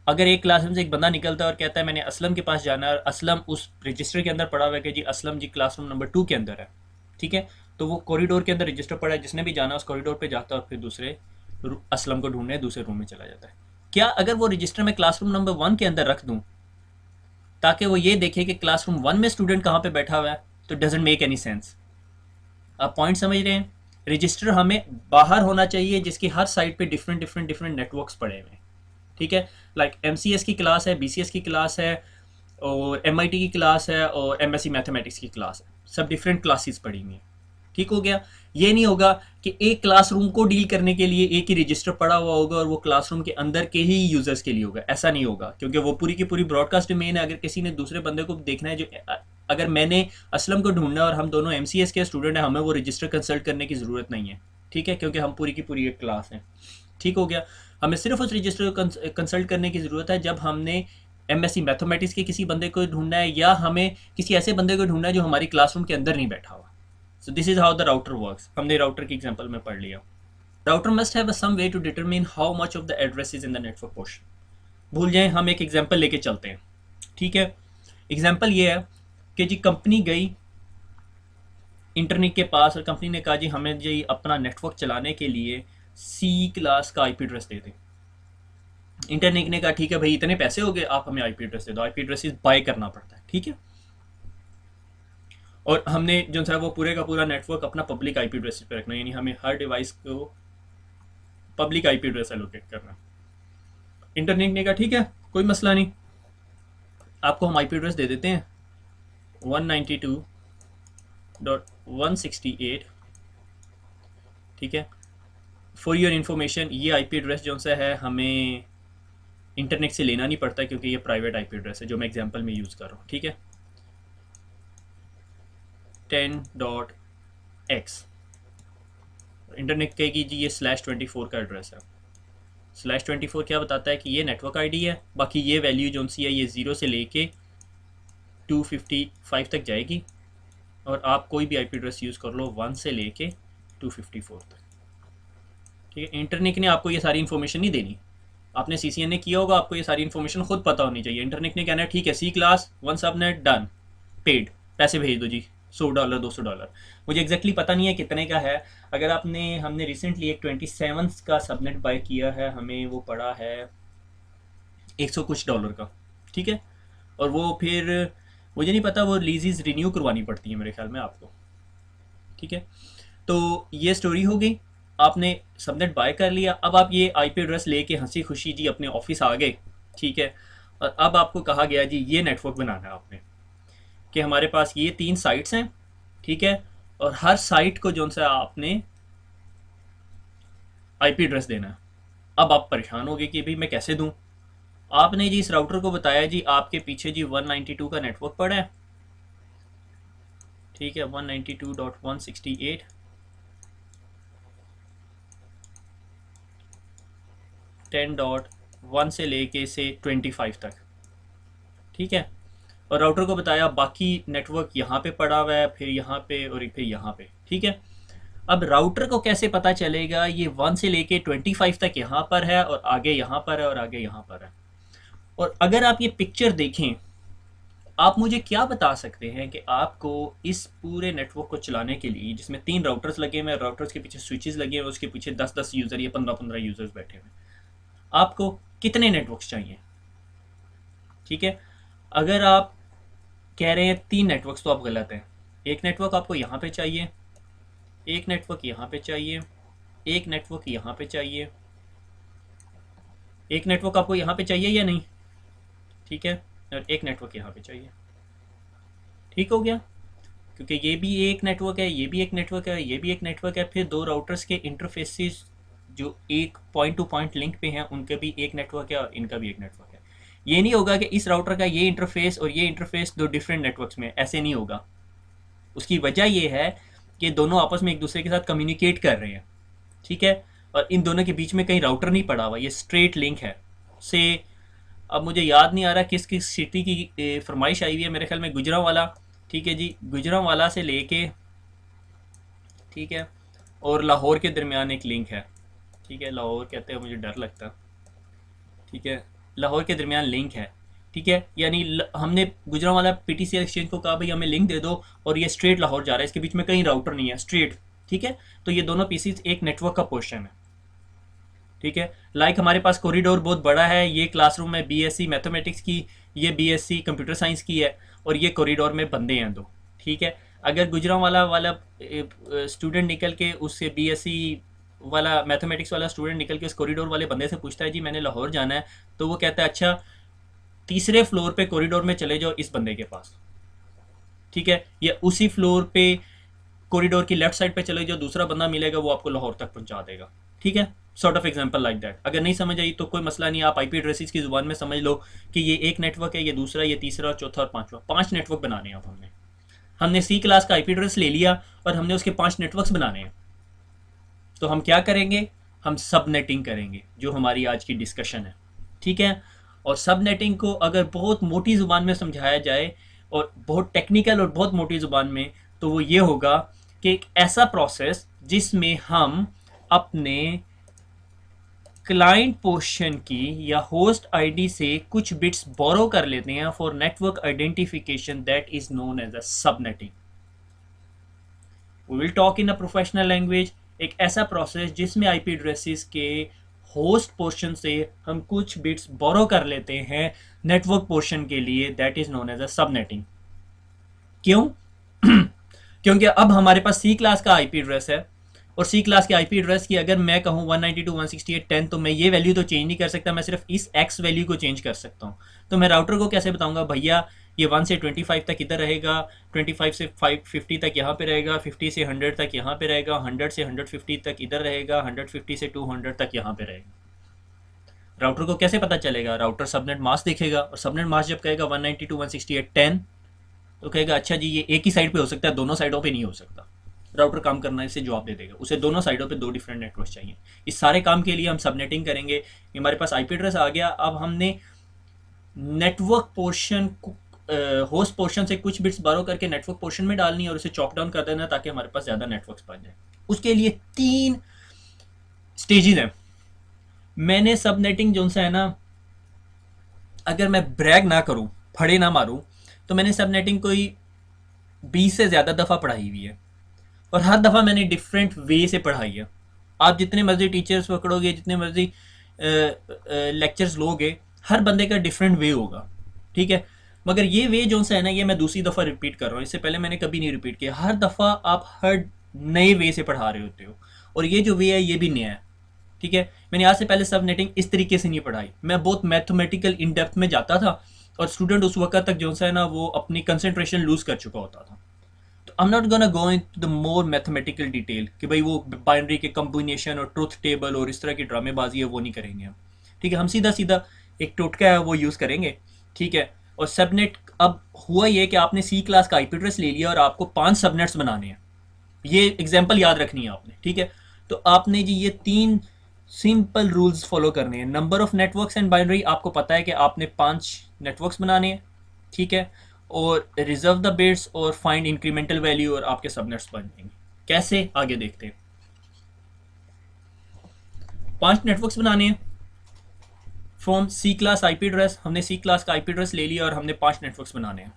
Speaker 1: अगर एक क्लासरूम से एक बंदा निकलता है और कहता है मैंने असलम के पास जाना है, और असलम उस रजिस्टर के अंदर पड़ा हुआ है कि जी असलम जी क्लासरूम नंबर 2 के अंदर है, ठीक है, तो वो कॉरिडोर के अंदर रजिस्टर पड़ा है, जिसने भी जाना उस कॉरिडोर पे जाता है और फिर दूसरे असलम को ढूंढने दूसरे रूम में चला जाता है। क्या अगर वो रजिस्टर में क्लासरूम नंबर 1 के अंदर रख दूं ताकि वो ये देखे कि क्लासरूम 1 में स्टूडेंट कहाँ पे बैठा हुआ है, तो डजेंट मेक एनी सेंस। आप पॉइंट समझ रहे हैं। रजिस्टर हमें बाहर होना चाहिए जिसकी हर साइड पे डिफरेंट डिफरेंट डिफरेंट नेटवर्क्स पड़े हुए हैं, ठीक है। लाइक एमसीएस की क्लास है, बीसीएस की क्लास है, और एमआईटी की क्लास है, और एमएससी मैथमेटिक्स की क्लास है, सब डिफरेंट क्लासेस पड़ी हुई हैं, ठीक हो गया। ये नहीं होगा कि एक क्लासरूम को डील करने के लिए एक ही रजिस्टर पड़ा हुआ होगा और वो क्लासरूम के अंदर के ही यूजर्स के लिए होगा, ऐसा नहीं होगा, क्योंकि वो पूरी की पूरी ब्रॉडकास्ट डोमेन है। अगर किसी ने दूसरे बंदे को देखना है, जो अगर मैंने असलम को ढूंढना है और हम दोनों एमसीएस के स्टूडेंट हैं, हमें वो रजिस्टर कंसल्ट करने की ज़रूरत नहीं है, ठीक है, क्योंकि हम पूरी की पूरी एक क्लास हैं, ठीक हो गया। हमें सिर्फ उस रजिस्टर को कंसल्ट करने की ज़रूरत है जब हमने एमएससी मैथमेटिक्स के किसी बंदे को ढूंढना है, या हमें किसी ऐसे बंदे को ढूंढना है जो हमारी क्लासरूम के अंदर नहीं बैठा हुआ। So this is how the router works. हमने राउटर की एग्जांपल में पढ़ लिया। Router must have some way to determine how much of the address is in the network portion. भूल जाएं, हम एक एग्जांपल लेके चलते हैं, ठीक है। एग्जांपल ये है कि जी कंपनी गई इंटरनेट के पास और कंपनी ने कहा जी हमें जी अपना नेटवर्क चलाने के लिए सी क्लास का आईपी एड्रेस दे दें। इंटरनेट ने कहा ठीक है भाई इतने पैसे हो गए, आप हमें आईपी एड्रेस दे दो। आईपी एड्रेस बाय करना पड़ता है, ठीक है। और हमने जो है वो पूरे का पूरा नेटवर्क अपना पब्लिक आईपी एड्रेस पे रखना है, यानी हमें हर डिवाइस को पब्लिक आईपी एड्रेस एलोकेट करना। इंटरनेट ने कहा ठीक है कोई मसला नहीं, आपको हम आईपी एड्रेस दे देते हैं 192.168, ठीक है। फॉर योर इन्फॉर्मेशन ये आईपी एड्रेस जो सा है हमें इंटरनेट से लेना नहीं पड़ता, क्योंकि ये प्राइवेट आईपी एड्रेस है जो मैं एग्जांपल में यूज़ कर रहा हूँ, ठीक है। 10.x इंटरनेट कहेगी जी ये /24 का एड्रेस है। /24 क्या बताता है कि ये नेटवर्क आईडी है, बाकी ये वैल्यू जो सी है ये 0 से लेके 255 तक जाएगी, और आप कोई भी आईपी एड्रेस यूज़ कर लो 1 से लेके 254 तक, ठीक है। इंटरनेट ने आपको ये सारी इन्फॉर्मेशन नहीं देनी, आपने सीसीएन ने किया होगा, आपको ये सारी इन्फॉर्मेशन खुद पता होनी चाहिए। इंटरनेट ने कहना है ठीक है सी क्लास 1 सबनेट डन, पेड, पैसे भेज दो जी, $100 $200। मुझे एग्जैक्टली पता नहीं है कितने का है। अगर हमने रिसेंटली एक 27 का सबनेट बाय किया है, हमें वो पड़ा है 100 कुछ डॉलर का, ठीक है। और वो फिर मुझे नहीं पता, वो लीजेस रिन्यू करवानी पड़ती है मेरे ख्याल में आपको, ठीक है। तो ये स्टोरी हो गई, आपने सबनेट बाय कर लिया। अब आप ये आईपी एड्रेस लेके हंसी खुशी जी अपने ऑफिस आ गए, ठीक है। और अब आपको कहा गया जी ये नेटवर्क बनाना है आपने, कि हमारे पास ये 3 साइट्स हैं, ठीक है, और हर साइट को जो सा आपने आईपी एड्रेस देना है। अब आप परेशान हो गए कि भाई मैं कैसे दूं। आपने जी इस राउटर को बताया जी आपके पीछे जी 192 का नेटवर्क पड़ा है, ठीक है, 192.168, 10.1 से लेके से 25 तक, ठीक है। और राउटर को बताया बाकी नेटवर्क यहाँ पे पड़ा हुआ है, फिर यहाँ पे और फिर यहाँ पे, ठीक है। अब राउटर को कैसे पता चलेगा ये 1 से लेके 25 तक यहाँ पर है और आगे यहाँ पर है और आगे यहाँ पर है। और अगर आप ये पिक्चर देखें, आप मुझे क्या बता सकते हैं कि आपको इस पूरे नेटवर्क को चलाने के लिए, जिसमें 3 राउटर्स लगे हुए हैं, राउटर्स के पीछे स्विचेस लगे हुए हैं, उसके पीछे 10-10 यूज़र या 15-15 यूज़र्स बैठे हुए हैं, आपको कितने नेटवर्क्स चाहिए? ठीक है, अगर आप कह रहे हैं 3 नेटवर्क्स तो आप गलत हैं। एक नेटवर्क आपको यहाँ पे चाहिए, एक नेटवर्क यहाँ पे चाहिए, एक नेटवर्क यहाँ पे चाहिए, एक नेटवर्क आपको यहाँ पे चाहिए या नहीं? ठीक है, और एक नेटवर्क यहाँ पे चाहिए। ठीक हो गया, क्योंकि ये भी एक नेटवर्क है, ये भी एक नेटवर्क है, ये भी एक नेटवर्क है, फिर 2 राउटर्स के इंटरफेसेस जो एक पॉइंट टू पॉइंट लिंक पे हैं उनके भी एक नेटवर्क है और इनका भी एक नेटवर्क है। ये नहीं होगा कि इस राउटर का ये इंटरफेस और ये इंटरफेस 2 डिफरेंट नेटवर्क्स में, ऐसे नहीं होगा। उसकी वजह ये है कि दोनों आपस में एक दूसरे के साथ कम्युनिकेट कर रहे हैं। ठीक है, और इन दोनों के बीच में कहीं राउटर नहीं पड़ा हुआ, ये स्ट्रेट लिंक है से। अब मुझे याद नहीं आ रहा किस किस सिटी की फरमाइश आई हुई है, मेरे ख्याल में गुजरांवाला। ठीक है जी, गुजरांवाला से लेके, ठीक है, और लाहौर के दरमियान एक लिंक है। ठीक है, लाहौर कहते हैं, मुझे डर लगता। ठीक है, लाहौर के दरमियान लिंक है। ठीक है, यानी हमने गुजरांवाला पीटीसीएल एक्सचेंज को कहा भाई हमें लिंक दे दो, और ये स्ट्रेट लाहौर जा रहा है, इसके बीच में कहीं राउटर नहीं है, स्ट्रेट। ठीक है, तो ये दोनों पीसीज एक नेटवर्क का पोर्शन है। ठीक है, लाइक हमारे पास कॉरिडोर बहुत बड़ा है, ये क्लासरूम है बीएससी मैथमेटिक्स की, ये बीएससी कंप्यूटर साइंस की है, और ये कॉरिडोर में बंदे हैं 2। ठीक है, अगर गुजरांवाला वाला स्टूडेंट निकल के उससे बीएससी वाला मैथमेटिक्स वाला स्टूडेंट निकल के उस कॉरिडोर वाले बंदे से पूछता है जी मैंने लाहौर जाना है, तो वो कहता है अच्छा 3रे फ्लोर पे कॉरिडोर में चले जाओ इस बंदे के पास। ठीक है, या उसी फ्लोर पे कॉरिडोर की लेफ्ट साइड पे चले जाओ, दूसरा बंदा मिलेगा, वो आपको लाहौर तक पहुंचा देगा। ठीक है, sort of example like that. अगर नहीं समझ आई तो कोई मसला नहीं, आप आईपी एड्रेसेस की जुबान में समझ लो कि ये एक नेटवर्क है, ये दूसरा, ये तीसरा, चौथा और पांचवा। 5 नेटवर्क बनाने हैं। अब हमने सी क्लास का आईपी एड्रेस ले लिया और हमने उसके 5 नेटवर्क्स बनाने हैं। तो हम क्या करेंगे? हम सबनेटिंग करेंगे, जो हमारी आज की डिस्कशन है। ठीक है, और सबनेटिंग को अगर बहुत मोटी ज़ुबान में समझाया जाए और बहुत टेक्निकल और बहुत मोटी ज़ुबान में, तो वो ये होगा कि एक ऐसा प्रोसेस जिसमें हम अपने क्लाइंट पोर्शन की या होस्ट आईडी से कुछ बिट्स बोरो कर लेते हैं for network identification, that is known as a subnetting. We will talk in a professional language. एक ऐसा प्रोसेस जिसमें आईपी एड्रेसेस के होस्ट पोर्शन से हम कुछ बिट्स बोरो कर लेते हैं नेटवर्क पोर्शन के लिए, that is known as a subnetting. क्यों? क्योंकि अब हमारे पास सी क्लास का आईपी एड्रेस है, और सी क्लास के आईपी एड्रेस की अगर मैं कहूँ 192.168.10, तो मैं ये वैल्यू तो चेंज नहीं कर सकता, मैं सिर्फ इस एक्स वैल्यू को चेंज कर सकता हूँ। तो मैं राउटर को कैसे बताऊंगा भैया ये 1 से 25 तक इधर रहेगा, 25 से 50 तक यहाँ पे रहेगा, 50 से 100 तक यहाँ पे रहेगा, 100 से 150 तक इधर रहेगा, 150 से 200 तक यहाँ पे रहेगा। राउटर को कैसे पता चलेगा? राउटर सबनेट मास्क देखेगा, और सबनेट मास्क जब कहेगा 192.168.10, तो कहेगा अच्छा जी ये एक ही साइड पे हो सकता है, दोनों साइडों पे नहीं हो सकता। राउटर काम करना है, इसे जवाब दे देगा, उसे दोनों साइडों पे 2 डिफरेंट नेटवर्क चाहिए। इस सारे काम के लिए हम सबनेटिंग करेंगे। हमारे पास आईपी एड्रेस आ गया, अब हमने नेटवर्क पोर्शन होस्ट पोर्शन से कुछ बिट्स बारो करके नेटवर्क पोर्शन में डालनी है और उसे चॉप डाउन कर देना ताकि हमारे पास ज़्यादा नेटवर्क्स बन जाए। उसके लिए 3 स्टेजेस हैं। मैंने सबनेटिंग जो सा है ना, अगर मैं ब्रैग ना करूं, फड़े ना मारूं, तो मैंने सबनेटिंग कोई 20 से ज़्यादा दफ़ा पढ़ाई हुई है, और हर दफ़ा मैंने डिफरेंट वे से पढ़ाई है। आप जितने मर्जी टीचर्स पकड़ोगे, जितने मर्जी लेक्चर्स लोगे, हर बंदे का डिफरेंट वे होगा। ठीक है, मगर ये वे जो सा है ना, ये मैं दूसरी दफ़ा रिपीट कर रहा हूँ, इससे पहले मैंने कभी नहीं रिपीट किया। हर दफ़ा आप हर नए वे से पढ़ा रहे होते हो, और ये जो वे है ये भी नया है। ठीक है, मैंने आज से पहले सबनेटिंग इस तरीके से नहीं पढ़ाई, मैं बहुत मैथमेटिकल इन डेप्थ में जाता था, और स्टूडेंट उस वक्त तक जो सा है ना वो अपनी कंसंट्रेशन लूज कर चुका होता था। तो I am not gonna go into the more mathematical detail कि भाई वो बाइनरी के कम्बिनेशन और ट्रुथ टेबल और इस तरह की ड्रामेबाजी है, वो नहीं करेंगे हम। ठीक है, हम सीधा सीधा एक टोटका है वो यूज़ करेंगे। ठीक है, और सबनेट, अब हुआ ये कि आपने सी क्लास का आईपी एड्रेस ले लिया और आपको 5 सबनेट्स बनाने हैं। ये एग्जाम्पल याद रखनी है आपने। ठीक है, तो आपने जी ये 3 सिंपल रूल्स फॉलो करने हैं। Number of networks and binary, आपको पता है कि आपने 5 नेटवर्क्स बनाने हैं। ठीक है, और रिजर्व द बिट्स और फाइंड इंक्रीमेंटल वैल्यू, और आपके सबनेट्स बन जाएंगे। कैसे, आगे देखते हैं। 5 नेटवर्क्स बनाने हैं। From C class IP address, हमने सी क्लास का आईपी एड्रेस ले लिया और हमने 5 नेटवर्क्स बनाने हैं।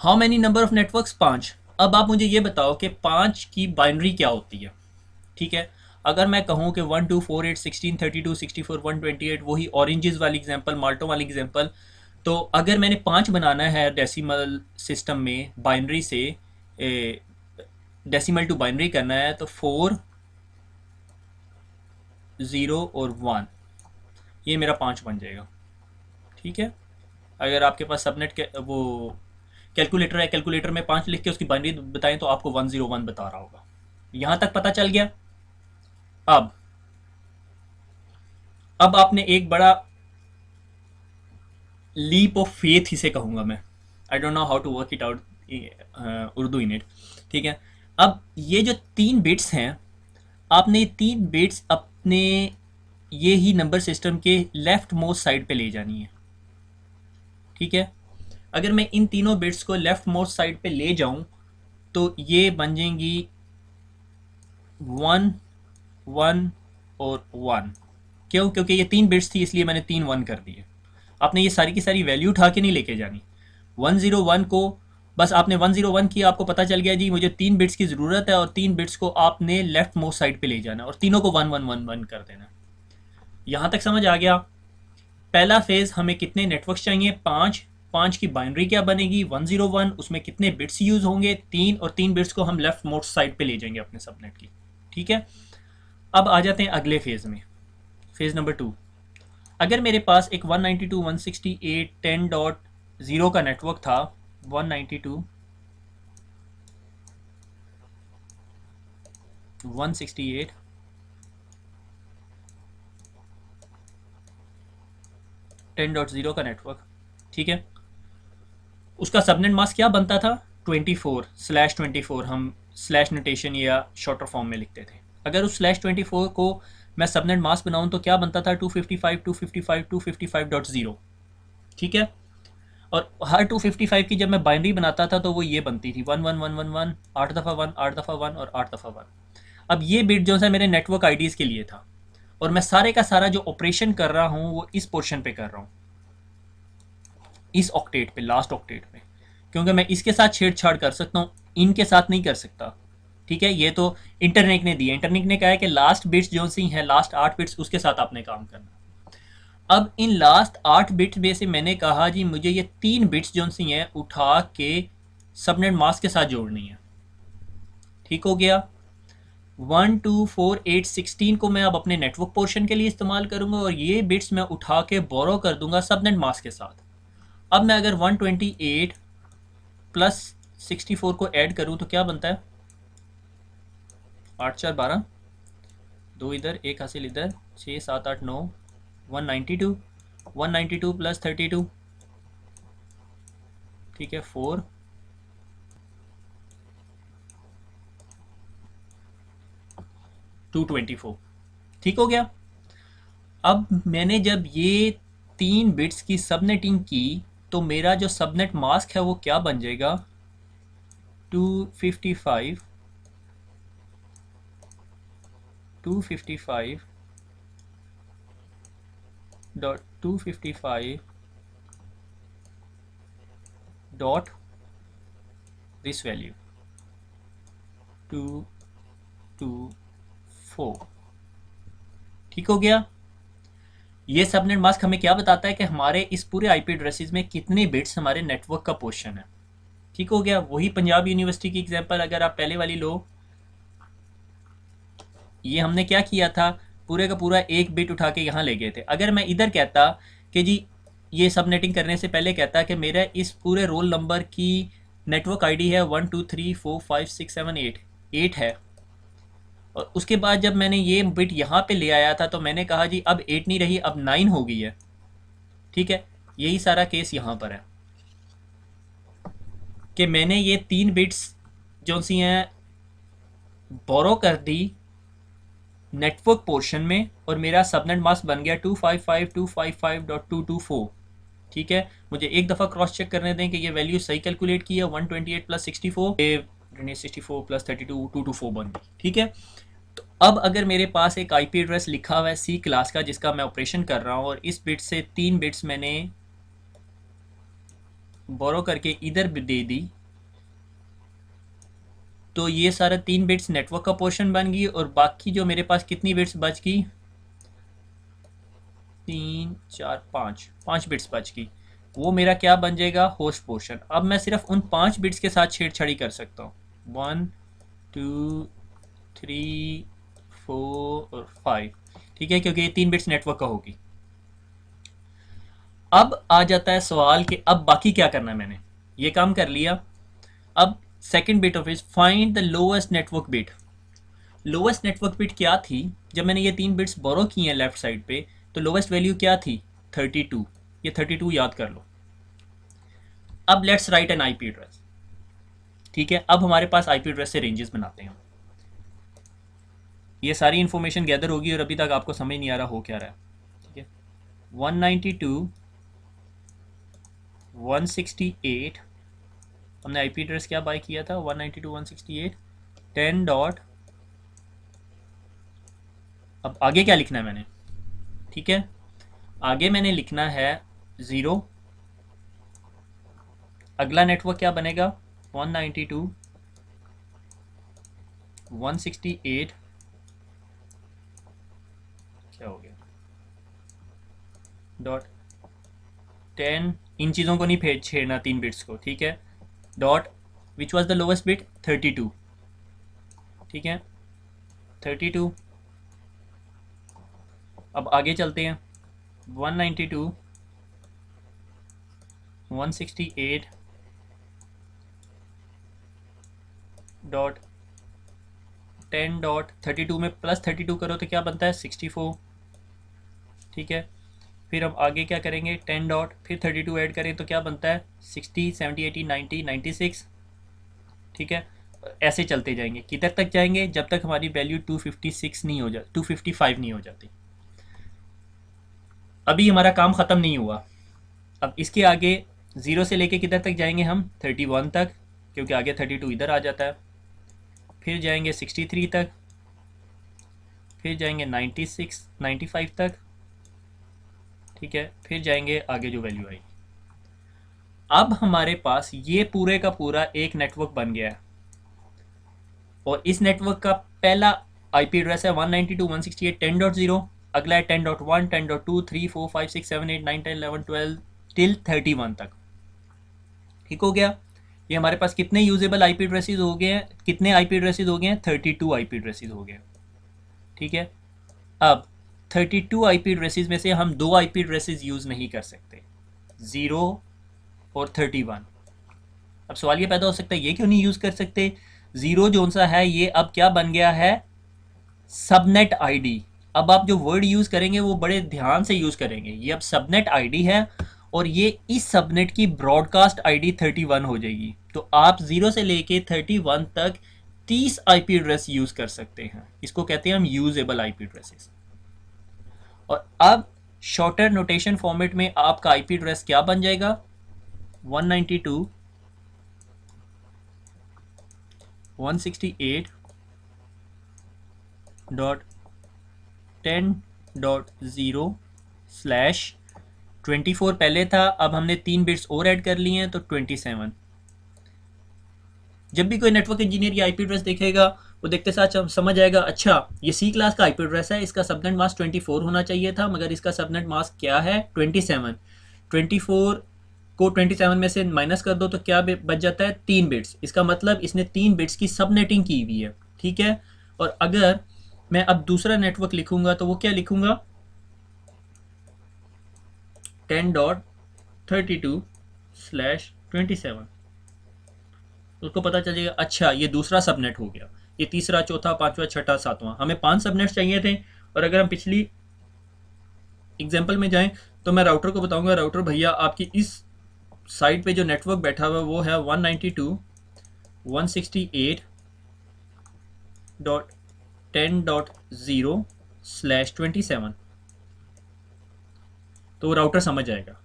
Speaker 1: How many number of networks? 5। अब आप मुझे ये बताओ कि 5 की बाइनरी क्या होती है। ठीक है, अगर मैं कहूँ कि 1 2 4 8 16 32 64 128, वही ऑरेंजेस वाली एग्जांपल, माल्टो वाली एग्जांपल, तो अगर मैंने 5 बनाना है डेसिमल सिस्टम में बाइनरी से, डेसिमल टू बाइनरी करना है, तो 4 0 और 1, ये मेरा 5 बन जाएगा। ठीक है, अगर आपके पास सबनेट के वो कैलकुलेटर है, कैलकुलेटर में 5 लिख के उसकी बाइनरी बताएं तो आपको 101 बता रहा होगा। यहां तक पता चल गया। अब आपने एक बड़ा लीप ऑफ फेथ इसे कहूंगा मैं, I don't know how to work it out Urdu in it. ठीक है, अब ये जो 3 बिट्स हैं, आपने ये 3 बिट्स अपने ये ही नंबर सिस्टम के लेफ्ट मोस्ट साइड पे ले जानी है। ठीक है, अगर मैं इन तीनों बिट्स को लेफ्ट मोस्ट साइड पे ले जाऊं तो ये बन जाएंगी 1 1 और 1। क्यों? क्योंकि ये 3 बिट्स थी इसलिए मैंने 3 1 कर दिए। आपने ये सारी की सारी वैल्यू उठा के नहीं लेके जानी। 101 को बस आपने 101 किया, आपको पता चल गया जी मुझे 3 बिट्स की ज़रूरत है, और 3 बिट्स को आपने लेफ्ट मोस्ट साइड पे ले जाना और तीनों को 1 1 1 1 कर देना। यहाँ तक समझ आ गया? पहला फेज़, हमें कितने नेटवर्क्स चाहिए? 5। 5 की बाइनरी क्या बनेगी? 101। उसमें कितने बिट्स यूज़ होंगे? 3, और 3 बिट्स को हम लेफ्ट मोस्ट साइड पे ले जाएंगे अपने सबनेट की। ठीक है, अब आ जाते हैं अगले फेज़ में, फेज़ नंबर 2। अगर मेरे पास एक 192.168.10.0 का नेटवर्क था, 192.168.10.0 का नेटवर्क, ठीक है, उसका सबनेट मास्क क्या बनता था? 24/24, हम स्लैश नोटेशन या शॉर्टर फॉर्म में लिखते थे। अगर उस /24 को मैं सबनेट मास्क बनाऊं तो क्या बनता था? 255.255.255.0। ठीक है, और हर 255 की जब मैं बाइनरी बनाता था तो वो ये बनती थी 1 1 1 1 1, 8 दफ़ा 1, 8 दफ़ा 1 और 8 दफ़ा 1। अब ये बिट जो है मेरे नेटवर्क आईडीज़ के लिए था, और मैं सारे का सारा जो ऑपरेशन कर रहा हूँ वो इस पोर्शन पे कर रहा हूँ, इस ऑक्टेट पे, लास्ट ऑक्टेट पे, क्योंकि मैं इसके साथ छेड़छाड़ कर सकता हूँ, इनके साथ नहीं कर सकता। ठीक है, ये तो इंटरनेट ने दिया, इंटरनेट ने कहा है कि लास्ट बिट्स जो सी हैं, लास्ट 8 बिट्स, उसके साथ आपने काम करना। अब इन लास्ट 8 बिट्स में से मैंने कहा जी मुझे ये 3 बिट्स जो सी हैं उठा के सबनेट मास्क के साथ जोड़नी है। ठीक हो गया। 1 2 4 8 16 को मैं अब अपने नेटवर्क पोर्शन के लिए इस्तेमाल करूंगा, और ये बिट्स मैं उठा के बोरो कर दूंगा सबनेट मास्क के साथ। अब मैं अगर 128 प्लस 64 को ऐड करूं तो क्या बनता है? 8 4 12, 2 इधर, 1 हासिल इधर, 6 7 8 9, 192। 192 प्लस 32, ठीक है, 4, 224। ठीक हो गया। अब मैंने जब ये 3 बिट्स की सबनेटिंग की तो मेरा जो सबनेट मास्क है वो क्या बन जाएगा? 255 डॉट 255 डॉट दिस वैल्यू 224। ठीक हो गया। ये सबनेट मास्क हमें क्या बताता है कि हमारे इस पूरे आईपी एड्रेसेस में कितने बिट्स हमारे नेटवर्क का पोर्शन है। ठीक हो गया। वही पंजाब यूनिवर्सिटी की एग्जांपल अगर आप पहले वाली लो, ये हमने क्या किया था, पूरे का पूरा एक बिट उठा के यहाँ ले गए थे। अगर मैं इधर कहता कि जी ये सबनेटिंग करने से पहले कहता कि मेरा इस पूरे रोल नंबर की नेटवर्क आईडी है 1 2 3 4 5 6 7 8 है, और उसके बाद जब मैंने ये बिट यहाँ पे ले आया था तो मैंने कहा जी अब 8 नहीं रही, अब 9 हो गई है। ठीक है, यही सारा केस यहाँ पर है कि मैंने ये 3 बिट्स जो सी हैं बोरो कर दी नेटवर्क पोर्शन में, और मेरा सबनेट मास्क बन गया 255.255.224। ठीक है, मुझे एक दफ़ा क्रॉस चेक करने दें कि ये वैल्यू सही कैलकुलेट की है। 128 प्लस 64 प्लस 32 224 बन गई। ठीक है, तो अब अगर मेरे पास एक आईपी एड्रेस लिखा हुआ है सी क्लास का जिसका मैं ऑपरेशन कर रहा हूँ और इस बिट से 3 बिट्स मैंने बोरो करके इधर भी दे दी, तो ये सारा 3 बिट्स नेटवर्क का पोर्शन बन गई और बाकी जो मेरे पास कितनी बिट्स बच गई, 3 4 5 5 बिट्स बच गई, वो मेरा क्या बन जाएगा, होस्ट पोर्शन। अब मैं सिर्फ उन 5 बिट्स के साथ छेड़छाड़ी कर सकता हूँ, 1 2 3 4 और 5, ठीक है, क्योंकि ये 3 बिट्स नेटवर्क का होगी। अब आ जाता है सवाल कि अब बाकी क्या करना है। मैंने ये काम कर लिया। अब second bit of is find the lowest network bit. Lowest network bit क्या थी, जब मैंने ये 3 बिट्स बोरो किए हैं लेफ्ट साइड पे, तो लोएस्ट वैल्यू क्या थी, 32। ये 32 याद कर लो। अब let's write N IP address. ठीक है, अब हमारे पास आईपी एड्रेस से रेंजेस बनाते हैं। ये सारी इंफॉर्मेशन गैदर होगी और अभी तक आपको समझ नहीं आ रहा हो क्या रहा है। ठीक है, 192.168 हमने आईपी एड्रेस क्या बाय किया था, 192.168 10 डॉट। अब आगे क्या लिखना है मैंने, ठीक है, आगे मैंने लिखना है 0। अगला नेटवर्क क्या बनेगा, 192.168 क्या हो गया डॉट 10, इन चीज़ों को नहीं छेड़ना 3 बिट्स को, ठीक है, dot which was the lowest bit, 32। ठीक है, 32। अब आगे चलते हैं, 192.168 डॉट 10 डॉट 32 में प्लस 32 करो तो क्या बनता है, 64। ठीक है, फिर हम आगे क्या करेंगे, 10 डॉट फिर 32 ऐड करें तो क्या बनता है, 60 70 80 90 96। ठीक है, ऐसे चलते जाएंगे, किधर तक जाएंगे, जब तक हमारी वैल्यू 256 नहीं हो जाती, 255 नहीं हो जाती। अभी हमारा काम ख़त्म नहीं हुआ। अब इसके आगे 0 से लेके किधर तक जाएंगे हम, 31 तक, क्योंकि आगे 32 इधर आ जाता है। फिर जाएंगे 63 तक, फिर जाएंगे 96 95 तक। ठीक है, फिर जाएंगे आगे जो वैल्यू आएगी। अब हमारे पास ये पूरे का पूरा एक नेटवर्क बन गया है और इस नेटवर्क का पहला आईपी एड्रेस है 192.168.10.0, अगला है 10.1 10.2 3 4 5 6 7 8 9 10 11 12 टिल 31 तक। ठीक हो गया, ये हमारे पास कितने यूजेबल आईपी एड्रेसेस हो गए हैं, कितने आईपी एड्रेसेस हो गए हैं, 32 आईपी एड्रेसेस हो गए। ठीक है, अब 32 आईपी एड्रेसेस में से हम 2 आईपी एड्रेसेस यूज़ नहीं कर सकते, 0 और 31। अब सवाल ये पैदा हो सकता है ये क्यों नहीं यूज़ कर सकते, 0 जोन सा है ये अब क्या बन गया है, सबनेट आईडी। अब आप जो वर्ड यूज़ करेंगे वो बड़े ध्यान से यूज़ करेंगे, ये अब सबनेट आईडी है और ये इस सबनेट की ब्रॉडकास्ट आईडी 31 हो जाएगी। तो आप 0 से लेके 31 तक 30 आईपी एड्रेस यूज़ कर सकते हैं, इसको कहते हैं हम यूजेबल आईपी एड्रेसेस। और अब शॉर्टर नोटेशन फॉर्मेट में आपका आईपी एड्रेस क्या बन जाएगा, 192.168.10.0/24 पहले था, अब हमने 3 बिट्स और ऐड कर लिए हैं तो 27। जब भी कोई नेटवर्क इंजीनियर ये आईपी एड्रेस देखेगा वो देखते साथ समझ आएगा, अच्छा ये सी क्लास का आईपी एड्रेस है, इसका सबनेट मास्क 24 होना चाहिए था मगर इसका सबनेट मास्क क्या है, 27। 24 को 27 में से माइनस कर दो तो क्या बच जाता है, 3 बिट्स। इसका मतलब इसने 3 बिट्स की सबनेटिंग की हुई है। ठीक है, और अगर मैं अब दूसरा नेटवर्क लिखूंगा तो वो क्या लिखूंगा, 10.32/27। उसको पता चल जाएगा अच्छा ये दूसरा सबनेट हो गया, ये तीसरा चौथा पांचवा छठा सातवां, हमें 5 सबनेट्स चाहिए थे। और अगर हम पिछली एग्जांपल में जाएं तो मैं राउटर को बताऊंगा, राउटर भैया आपकी इस साइट पे जो नेटवर्क बैठा हुआ है वो है 192.168.10.0/27। तो वो राउटर समझ जाएगा।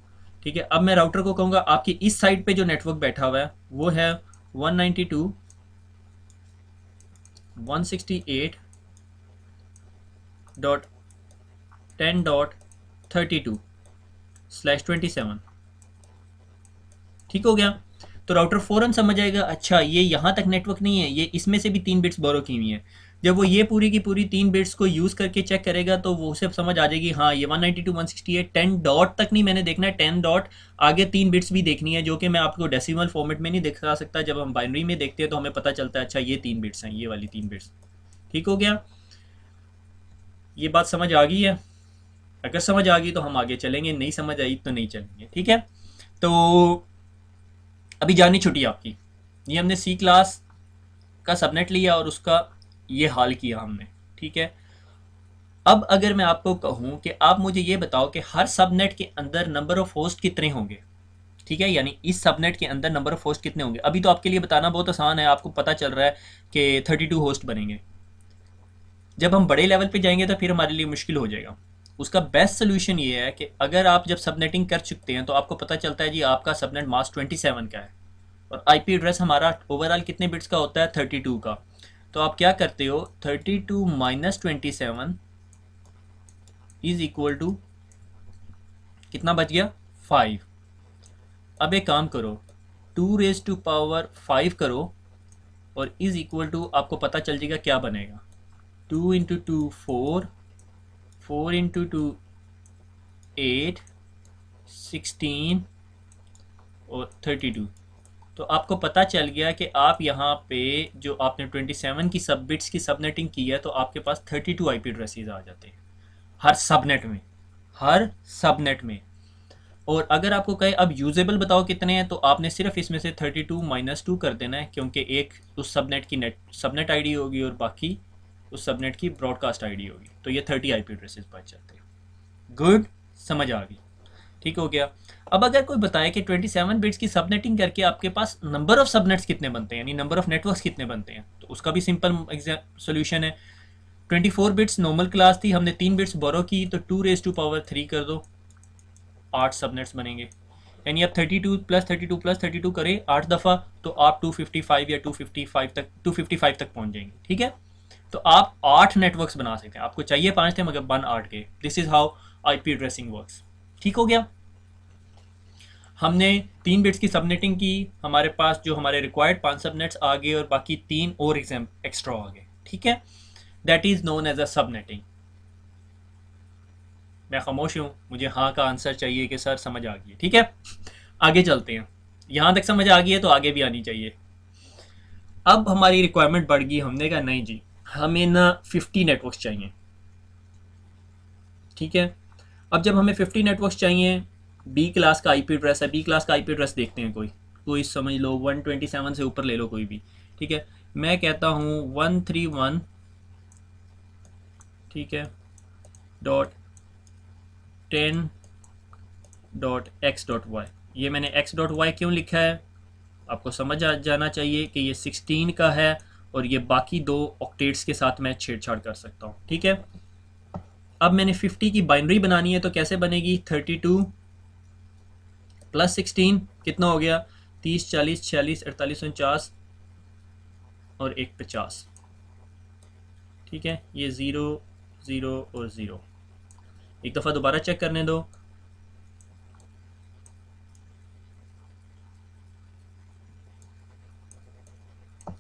Speaker 1: ठीक है, अब मैं राउटर को कहूँगा आपकी इस साइड पे जो नेटवर्क बैठा हुआ है वो है 192.168.10.0/27। डॉट 10.32/27। ठीक हो गया। तो राउटर फ़ौरन समझ आएगा, अच्छा ये यहाँ तक नेटवर्क नहीं है, ये इसमें से भी 3 बिट्स बोरो की हुई हैं। जब वो ये पूरी की पूरी 3 बिट्स को यूज़ करके चेक करेगा तो वो उसे समझ आ जाएगी, हाँ ये 192.168 10 डॉट तक नहीं मैंने देखना है, 10 डॉट आगे 3 बिट्स भी देखनी है, जो कि मैं आपको डेसिमल फॉर्मेट में नहीं दिखा सकता। जब हम बाइनरी में देखते हैं तो हमें पता चलता है अच्छा ये 3 बिट्स हैं, ये वाली 3 बिट्स। ठीक हो गया। ये बात समझ आ गई है? अगर समझ आ गई तो हम आगे चलेंगे, नहीं समझ आई तो नहीं चलेंगे। ठीक है। तो अभी जानी छुट्टी आपकी, ये हमने सी क्लास का सबनेट लिया और उसका ये हाल किया हमने। ठीक है। अब अगर मैं आपको कहूं कि आप मुझे ये बताओ कि हर सबनेट के अंदर नंबर ऑफ होस्ट कितने होंगे। ठीक है, यानी इस सबनेट के अंदर नंबर ऑफ होस्ट कितने होंगे। अभी तो आपके लिए बताना बहुत आसान है, आपको पता चल रहा है कि 32 होस्ट बनेंगे। जब हम बड़े लेवल पे जाएंगे तो फिर हमारे लिए मुश्किल हो जाएगा। उसका बेस्ट सोल्यूशन ये है कि अगर आप जब सबनेटिंग कर चुकते हैं तो आपको पता चलता है जी आपका सबनेट मास्क 27 का है और आईपी एड्रेस हमारा ओवरऑल कितने बिट्स का होता है, 32 का। तो आप क्या करते हो, 32 माइनस 27 इज इक्वल टू कितना बच गया, 5। अब एक काम करो, 2⁵ करो और इज इक्वल टू आपको पता चल जाएगा क्या बनेगा, 2 इंटू 2 4, 4 इंटू 2 8, 16 और 32। तो आपको पता चल गया कि आप यहाँ पे जो आपने 27 की सब बिट्स की सबनेटिंग की है तो आपके पास 32 आईपी एड्रेसेस आ जाते हैं हर सबनेट में, हर सबनेट में। और अगर आपको कहे अब यूजेबल बताओ कितने हैं, तो आपने सिर्फ इसमें से 32 माइनस 2 कर देना है, क्योंकि एक उस सबनेट की सबनेट आईडी होगी और बाकी उस सबनेट की ब्रॉडकास्ट आईडी होगी, तो ये 30 आईपी एड्रेसेस बच जाते हैं। गुड, समझ आ गई। ठीक हो गया। अब अगर कोई बताए कि 27 बिट्स की सबनेटिंग करके आपके पास नंबर ऑफ सबनेट्स कितने बनते हैं, यानी नंबर ऑफ नेटवर्क्स कितने बनते हैं, तो उसका भी सिंपल सोल्यूशन है। 24 बिट्स नॉर्मल क्लास थी, हमने 3 बिट्स बोरो की तो 2⁵ कर दो, 8 सबनेट्स बनेंगे। यानी आप 32 प्लस 32 प्लस 32 करें 8 दफ़ा तो आप 255 या 255 तक पहुंच जाएंगे। ठीक है। तो आप 8 नेटवर्क्स बना सकते हैं, आपको चाहिए 5 थे मगर बन 8 के। This is how IP addressing works. ठीक हो गया। हमने 3 बिट्स की सबनेटिंग की, हमारे पास जो हमारे रिक्वायर्ड 5 सबनेट्स आ गए और बाकी 3 और एग्जाम एक्स्ट्रा आ गए। ठीक है। That is known as a subnetting. मैं खामोश हूँ, मुझे हाँ का आंसर चाहिए कि सर समझ आ गई। ठीक है, आगे चलते हैं। यहाँ तक समझ आ गई है तो आगे भी आनी चाहिए। अब हमारी रिक्वायरमेंट बढ़ गई, हमने कहा नहीं जी हमें ना 50 नेटवर्क्स चाहिए। ठीक है। अब जब हमें 50 नेटवर्क्स चाहिए, बी क्लास का आईपी एड्रेस है, बी क्लास का आईपी एड्रेस देखते हैं, कोई कोई समझ लो 127 से ऊपर ले लो कोई भी। ठीक है, मैं कहता हूँ 131, ठीक है, डॉट 10.x.y। ये मैंने x.y क्यों लिखा है, आपको समझ आ जाना चाहिए कि ये 16 का है और ये बाकी 2 ऑक्टेट्स के साथ मैं छेड़छाड़ कर सकता हूँ। ठीक है। अब मैंने 50 की बाइनरी बनानी है तो कैसे बनेगी, 32 प्लस 16 कितना हो गया, 30 40 46 48 49 और 1 50। ठीक है, ये 0 0 और 0। एक दफ़ा दोबारा चेक करने दो,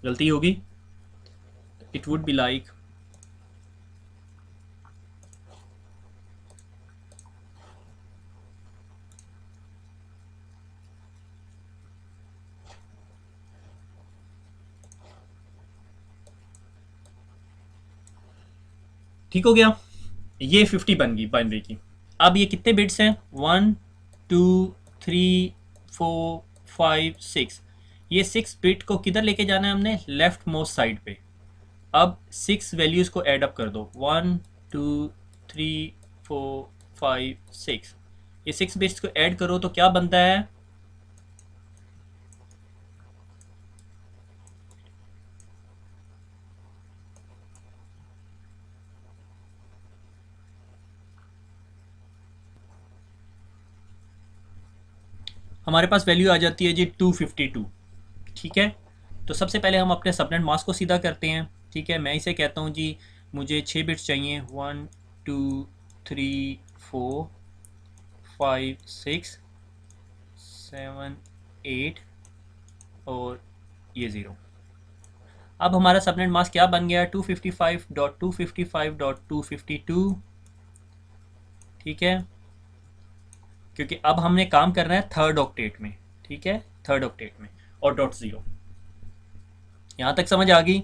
Speaker 1: गलती होगी। इट वुड बी लाइक ठीक हो गया। ये 50 बन गई बाइनरी की। अब ये कितने बिट्स हैं, 1 2 3 4 5 6। ये 6 बिट को किधर लेके जाना है हमने, लेफ्ट मोस्ट साइड पे। अब 6 वैल्यूज़ को ऐड अप कर दो, 1 2 3 4 5 6। ये 6 बिट्स को ऐड करो तो क्या बनता है, हमारे पास वैल्यू आ जाती है जी 252। ठीक है। तो सबसे पहले हम अपने सबनेट मास्क को सीधा करते हैं। ठीक है, मैं इसे कहता हूँ जी मुझे 6 बिट्स चाहिए, 1 3 4 5 6 7 8 और ये 0। अब हमारा सबनेट मास्क क्या बन गया? 255.255.252। ठीक है, क्योंकि अब हमने काम करना है थर्ड ऑक्टेट में। ठीक है, थर्ड ऑक्टेट में और डॉट ज़ीरो। यहाँ तक समझ आ गई?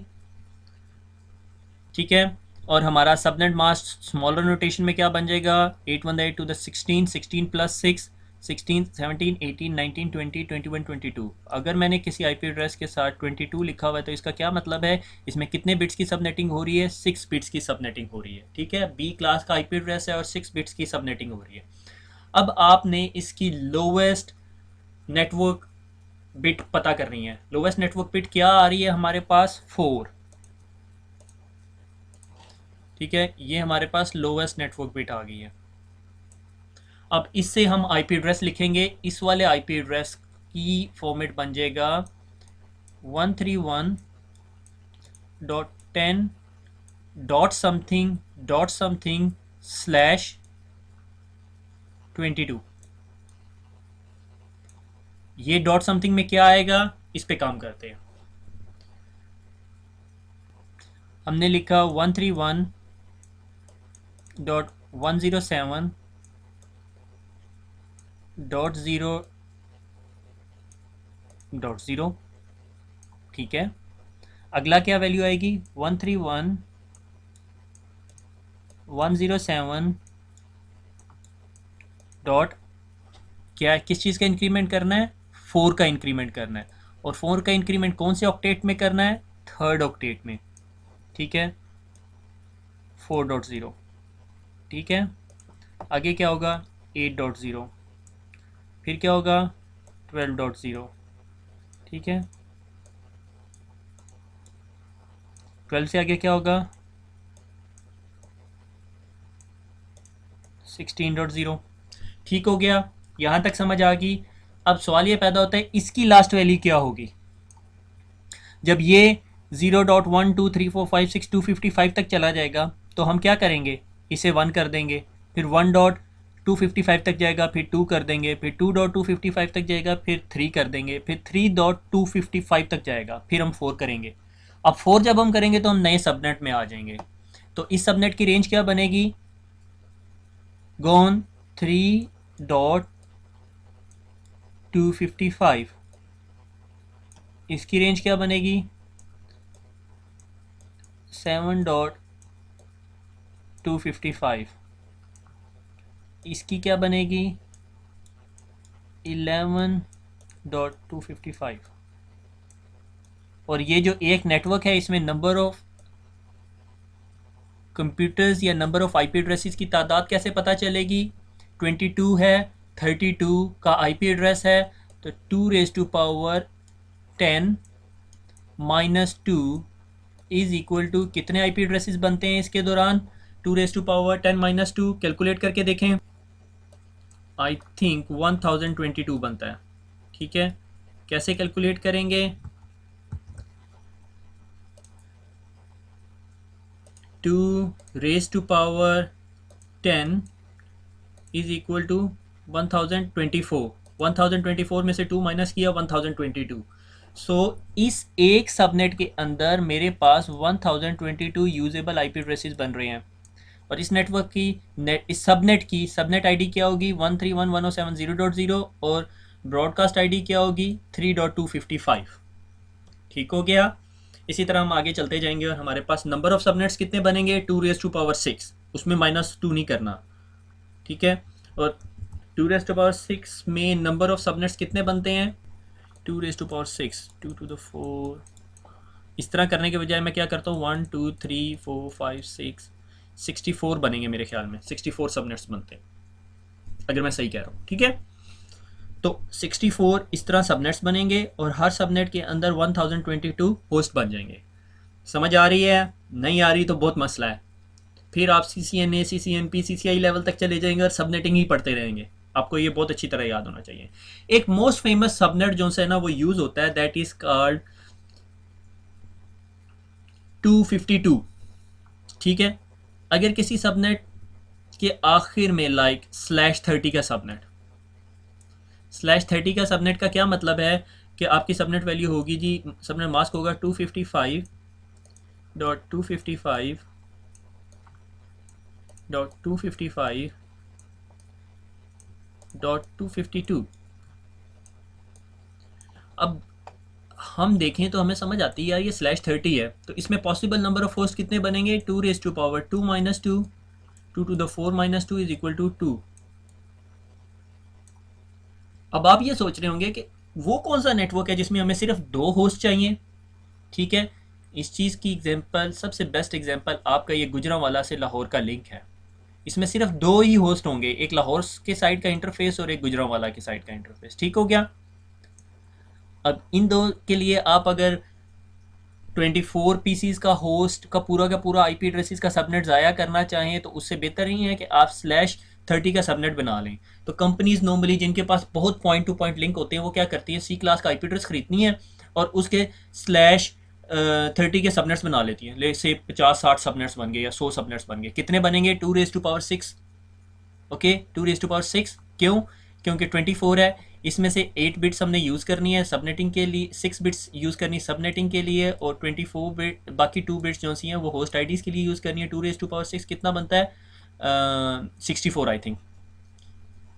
Speaker 1: ठीक है, और हमारा सबनेट मास्क स्मॉलर नोटेशन में क्या बन जाएगा? 8 1 8 to the 16, 16 plus 6, 16 17 18 19 20 21 22। अगर मैंने किसी आईपी एड्रेस के साथ 22 लिखा हुआ है तो इसका क्या मतलब है? इसमें कितने बिट्स की सबनेटिंग हो रही है? 6 बिट्स की सबनेटिंग हो रही है। ठीक है, बी क्लास का आईपी एड्रेस है और 6 बिट्स की सबनेटिंग हो रही है। अब आपने इसकी लोवेस्ट नेटवर्क बिट पता करनी है। लोवेस्ट नेटवर्क बिट क्या आ रही है हमारे पास? 4। ठीक है, ये हमारे पास लोवेस्ट नेटवर्क बिट आ गई है। अब इससे हम आईपी एड्रेस लिखेंगे। इस वाले आईपी एड्रेस की फॉर्मेट बन जाएगा 131.10.something.something/22। ये डॉट समथिंग में क्या आएगा? इस पे काम करते हैं। हमने लिखा 131.107.0.0। ठीक है, अगला क्या वैल्यू आएगी? 131.107 डॉट क्या, किस चीज़ का इंक्रीमेंट करना है? 4 का इंक्रीमेंट करना है। और 4 का इंक्रीमेंट कौन से ऑक्टेट में करना है? थर्ड ऑक्टेट में। ठीक है, 4.0। ठीक है, आगे क्या होगा? 8.0। फिर क्या होगा? 12.0। ठीक है, 12 से आगे क्या होगा? 16.0। ठीक हो गया, यहाँ तक समझ आ गई। अब सवाल ये पैदा होता है इसकी लास्ट वैल्यू क्या होगी? जब ये 0.123456255 तक चला जाएगा तो हम क्या करेंगे? इसे 1 कर देंगे, फिर 1.255 तक जाएगा, फिर 2 कर देंगे, फिर 2.255 तक जाएगा, फिर 3 कर देंगे, फिर 3.255 तक जाएगा, फिर हम 4 करेंगे। अब 4 जब हम करेंगे तो हम नए सबनेट में आ जाएंगे। तो इस सबनेट की रेंज क्या बनेगी? गॉन 3.255। इसकी रेंज क्या बनेगी? 7.255। इसकी क्या बनेगी? 11.255। और ये जो एक नेटवर्क है इसमें नंबर ऑफ कंप्यूटर्स या नंबर ऑफ आईपी एड्रेसेस की तादाद कैसे पता चलेगी? 22 है, 32 का आईपी एड्रेस है, तो 2⁻10 माइनस 2 इज इक्वल टू कितने आईपी एड्रेसेस बनते हैं इसके दौरान? 2⁻10 माइनस 2 कैलकुलेट करके देखें। आई थिंक 1022 बनता है। ठीक है, कैसे कैलकुलेट करेंगे? 2⁻10 इज इक्वल टू 1024। 1024 में से 2 माइनस किया 1022। सो इस एक सबनेट के अंदर मेरे पास 1022 यूजेबल आईपी एड्रेसेस बन रहे हैं। और इस नेटवर्क की इस सबनेट की सबनेट आईडी क्या होगी? 131.107.0.0 और ब्रॉडकास्ट आईडी क्या होगी? 3.255। ठीक हो गया। इसी तरह हम आगे चलते जाएंगे और हमारे पास नंबर ऑफ सबनेट्स कितने बनेंगे? 2⁻6। उसमें -2 नहीं करना। ठीक है, और 2⁻6 में नंबर ऑफ सबनेट्स कितने बनते हैं? 2⁻6 2 to the 4। इस तरह करने के बजाय मैं क्या करता हूँ? 1 2 3 4 5 6 64 बनेंगे मेरे ख्याल में। 64 सबनेट्स बनते हैं अगर मैं सही कह रहा हूँ। ठीक है, तो 64 इस तरह सबनेट्स बनेंगे और हर सबनेट के अंदर 1022 होस्ट बन जाएंगे। समझ आ रही है? नहीं आ रही तो बहुत मसला है। फिर आप CCNA CCNP CCI लेवल तक चले जाएंगे और सबनेटिंग ही पढ़ते रहेंगे। आपको ये बहुत अच्छी तरह याद होना चाहिए। एक मोस्ट फेमस सबनेट जो है ना वो यूज होता है, दैट इज कॉल्ड 252। ठीक है, अगर किसी सबनेट इसके आखिर में लाइक /30 का सबनेट। /30 का सबनेट का क्या मतलब है कि आपकी सबनेट वैल्यू होगी जी, सबनेट मास्क होगा 255.255.252। अब हम देखें तो हमें समझ आती है यार, ये /30 है तो इसमें पॉसिबल नंबर ऑफ होस्ट कितने बनेंगे, 2⁻2 minus 2, 2⁴ minus 2 is equal to 2। अब आप ये सोच रहे होंगे कि वो कौन सा नेटवर्क है जिसमें हमें सिर्फ 2 होस्ट चाहिए। ठीक है, इस चीज़ की एग्जांपल, सबसे बेस्ट एग्जांपल आपका ये गुजरांवाला से लाहौर का लिंक है। इसमें सिर्फ 2 ही होस्ट होंगे, एक लाहौर के साइड का इंटरफेस और एक गुजरांवाला के साइड का इंटरफेस। ठीक हो गया। अब इन दो के लिए आप अगर 24 पीसीज का होस्ट का पूरा आईपी एड्रेसेस का सबनेट ज़ाया करना चाहें तो उससे बेहतर ही है कि आप /30 का सबनेट बना लें। तो कंपनीज नॉर्मली जिनके पास बहुत पॉइंट टू पॉइंट लिंक होते हैं वो क्या करती है, सी क्लास का आईपी एड्रेस खरीदनी है और उसके /30 के सबनेट्स बना लेती हैं। ले से 50-60 सबनेट्स बन गए या 100 सबनेट्स बन गए। कितने बनेंगे, 2⁻6। ओके, 2⁻6। क्यों, क्योंकि 24 है, इसमें से 8 बिट्स हमने यूज़ करनी है सबनेटिंग के लिए, 6 बिट्स यूज़ करनी है सबनेटिंग के लिए, और 24 बिट बाकी 2 बिट्स जो सी हैं वो होस्ट आईडीज़ के लिए यूज़ करनी है। 2⁻6 कितना बनता है, 64 आई थिंक।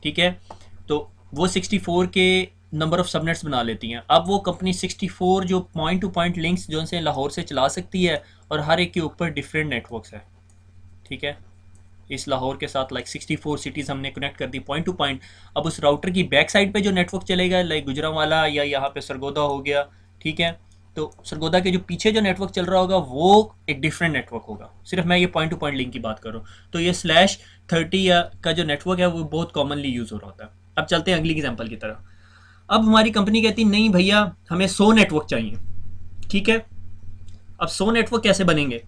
Speaker 1: ठीक है, तो वो 64 के नंबर ऑफ सबनेट्स बना लेती हैं। अब वो कंपनी 64 जो पॉइंट टू पॉइंट लिंक्स जो से लाहौर से चला सकती है और हर एक के ऊपर डिफरेंट नेटवर्क्स है। ठीक है, इस लाहौर के साथ लाइक 64 सिटीज़ हमने कनेक्ट कर दी पॉइंट टू पॉइंट। अब उस राउटर की बैक साइड पे जो नेटवर्क चलेगा लाइक गुजरांवाला या यहाँ पे सरगोदा हो गया। ठीक है, तो सरगोदा के जो पीछे जो नेटवर्क चल रहा होगा वो एक डिफरेंट नेटवर्क होगा। सिर्फ मैं ये पॉइंट टू पॉइंट लिंक की बात कर रहा हूँ। तो ये /30 या का जो नेटवर्क है वो बहुत कॉमनली यूज़ हो रहा होता है। अब चलते हैं अगली एग्जाम्पल की तरह। अब हमारी कंपनी कहती नहीं भैया हमें 100 नेटवर्क चाहिए। ठीक है, अब 100 नेटवर्क कैसे बनेंगे,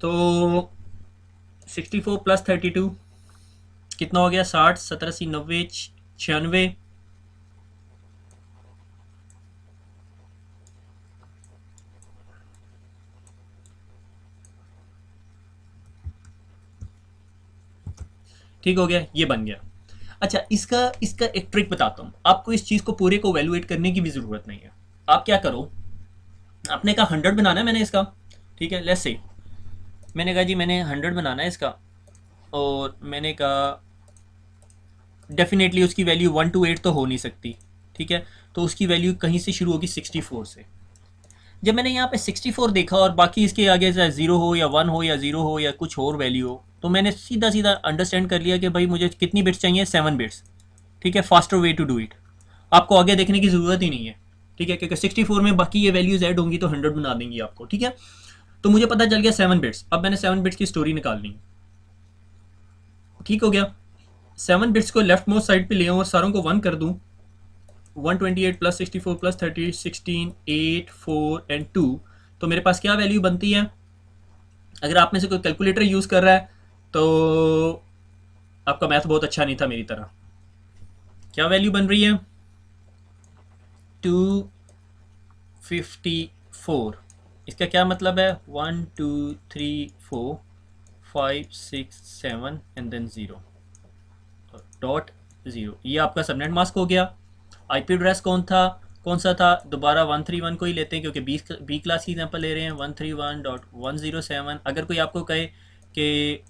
Speaker 1: तो 64 + 32 कितना हो गया, 60, 70, 80, 90, 96। ठीक हो गया, ये बन गया। अच्छा, इसका इसका एक ट्रिक बताता हूँ आपको। इस चीज़ को पूरे को वैल्यूएट करने की भी ज़रूरत नहीं है। आप क्या करो, आपने कहा 100 बनाना है मैंने इसका। ठीक है, लेट्स से मैंने कहा जी मैंने 100 बनाना है इसका, और मैंने कहा डेफिनेटली उसकी वैल्यू 1 to 8 तो हो नहीं सकती। ठीक है, तो उसकी वैल्यू कहीं से शुरू होगी 64 से। जब मैंने यहाँ पे 64 देखा और बाकी इसके आगे चाहे 0 हो या 1 हो या 0 हो या कुछ और वैल्यू हो, तो मैंने सीधा सीधा अंडरस्टैंड कर लिया कि भाई मुझे कितनी बिट्स चाहिए, 7 बिट्स। ठीक है, faster way to do it. आपको आगे देखने की ज़रूरत ही नहीं है। ठीक है, क्योंकि 64 में बाकी ये वैल्यूज ऐड होंगी तो 100 बना देंगी आपको। ठीक है, तो मुझे पता चल गया 7 बिट्स। अब मैंने 7 बिट्स की स्टोरी निकालनी है। ठीक हो गया, 7 बिट्स को लेफ्ट मोस्ट साइड पे ले आऊँ और सारों को 1 कर दूँ। 128 + 64 + 30 16 8 4 एंड 2। तो मेरे पास क्या वैल्यू बनती है, अगर आप में से कोई कैलकुलेटर यूज़ कर रहा है तो आपका मैथ बहुत अच्छा नहीं था मेरी तरह। क्या वैल्यू बन रही है, 254। इसका क्या मतलब है, 1 2 3 4 5 6 7 एंड देन 0.0। ये आपका सबनेट मास्क हो गया। आईपी एड्रेस कौन सा था, दोबारा 131 को ही लेते हैं क्योंकि बी क्लास की एग्जांपल ले रहे हैं। 131.107। अगर कोई आपको कहे कि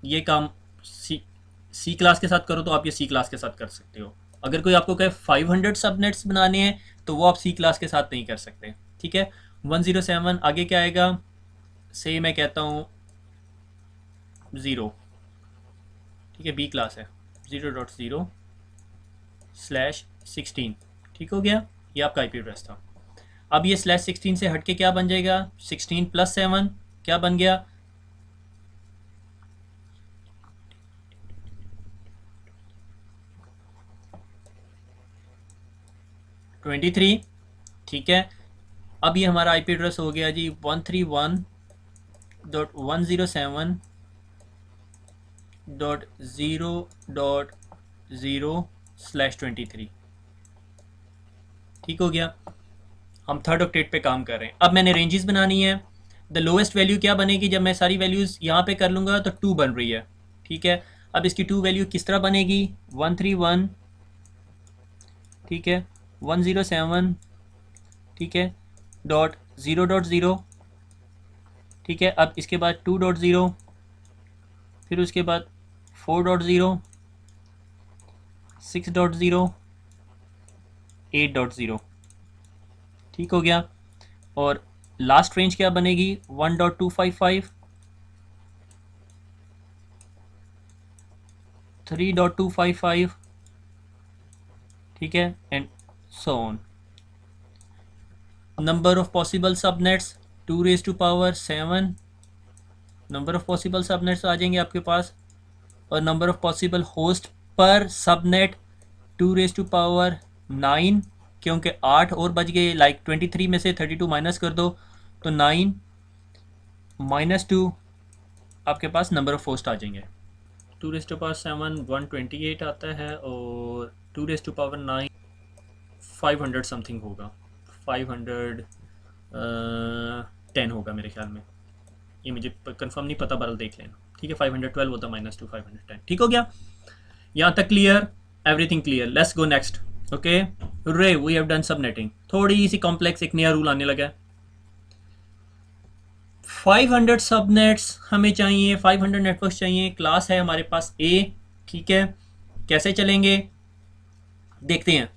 Speaker 1: ये काम सी क्लास के साथ करो तो आप ये सी क्लास के साथ कर सकते हो। अगर कोई आपको कहे 500 सबनेट्स बनाने हैं तो वो आप सी क्लास के साथ नहीं कर सकते। ठीक है, 107 आगे क्या आएगा, से मैं कहता हूँ 0। ठीक है, बी क्लास है, 0.0/16। ठीक हो गया, ये आपका आईपी एड्रेस था। अब ये /16 से हट के क्या बन जाएगा, 16 + 7 क्या बन गया, 23। ठीक है, अब ये हमारा आईपी एड्रेस हो गया जी 131.107.0.0/23। ठीक हो गया, हम थर्ड ऑक्टेट पे काम कर रहे हैं। अब मैंने रेंजेस बनानी है। द लोएस्ट वैल्यू क्या बनेगी, जब मैं सारी वैल्यूज़ यहाँ पे कर लूँगा तो 2 बन रही है। ठीक है। अब इसकी टू वैल्यू किस तरह बनेगी, 131, ठीक है, 107, ठीक है, .0.0, ठीक है। अब इसके बाद 2.0, फिर उसके बाद 4.0, 6.0, 8.0, ठीक हो गया। और लास्ट रेंज क्या बनेगी, 1.255, 3.255, ठीक है, and so on. Number of possible subnets 2⁻7, number of possible subnets आ जाएंगे आपके पास। और number of possible host per subnet 2⁻9, क्योंकि 8 और बच गए, लाइक 23 में से 32 माइनस कर दो तो 9 -2 आपके पास नंबर ऑफ होस्ट आ जाएंगे। 2⁻7 128 आता है, और 2⁻9 500 समथिंग होगा, 510 होगा मेरे ख्याल में, ये मुझे कंफर्म नहीं पता, बरल देख लेना, ठीक है। 512 होता -2 510, ठीक हो गया। यहाँ तक clear, everything clear, let's go next. Okay रे, वी हैव डन सबनेटिंग। थोड़ी सी कॉम्प्लेक्स एक नया रूल आने लगा है। 500 सबनेट्स हमें चाहिए, 500 नेटवर्क चाहिए, क्लास है हमारे पास ए, ठीक है। कैसे चलेंगे देखते हैं।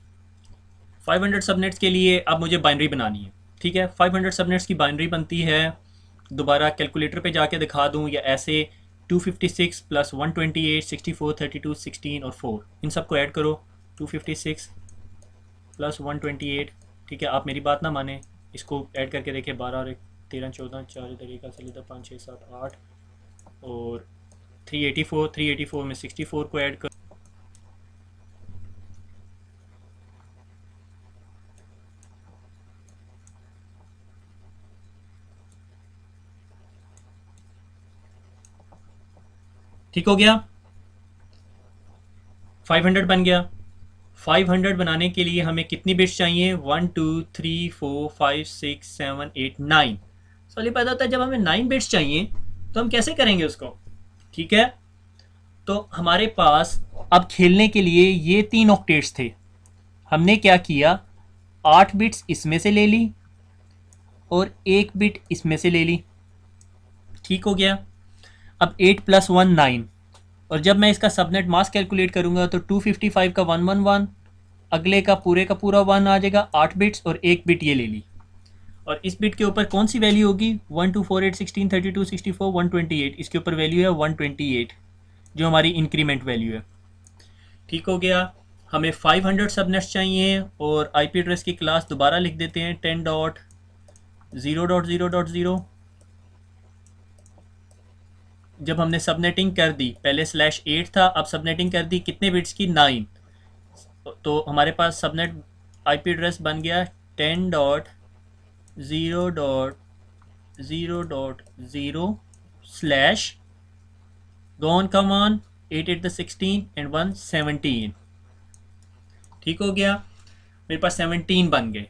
Speaker 1: 500 सबनेट्स के लिए अब मुझे बाइनरी बनानी है, ठीक है। 500 सबनेट्स की बाइनरी बनती है, दोबारा कैलकुलेटर पे जाके दिखा दूं या ऐसे, 256 प्लस 128 64 32 16 और 4, इन सबको ऐड करो। 256 प्लस 128, ठीक है। आप मेरी बात ना माने, इसको ऐड करके देखिए, 12 और 1 13 14 4 तरीका से लेता 5 6 7 8, और 384 में 64 को ऐड कर, ठीक हो गया। 500 बन गया। 500 बनाने के लिए हमें कितनी बिट्स चाहिए, 1 2 3 4 5 6 7 8 9। सवाल ये पैदा होता है, जब हमें 9 बिट्स चाहिए तो हम कैसे करेंगे उसको, ठीक है। तो हमारे पास अब खेलने के लिए ये 3 ऑक्टेट्स थे। हमने क्या किया, 8 बिट्स इसमें से ले ली और 1 बिट इसमें से ले ली, ठीक हो गया। अब 8 + 1 9, और जब मैं इसका सबनेट मास्क कैलकुलेट करूंगा तो 255 का 111, अगले का पूरा 1 आ जाएगा, 8 बिट्स और 1 बिट ये ले ली। और इस बिट के ऊपर कौन सी वैल्यू होगी, 1 2 4 8 16 32 64 128, इसके ऊपर वैल्यू है 128, जो हमारी इंक्रीमेंट वैल्यू है, ठीक हो गया। हमें 500 सबनेट्स चाहिए, और आईपी एड्रेस की क्लास दोबारा लिख देते हैं, 10.0.0.0। जब हमने सबनेटिंग कर दी, पहले /8 था, अब सबनेटिंग कर दी कितने बिट्स की, 9, तो हमारे पास सबनेट आईपी एड्रेस बन गया 10.0.0.0 slash go on come on 8 8 the 16 and 1 17, ठीक हो गया। मेरे पास 17 बन गए।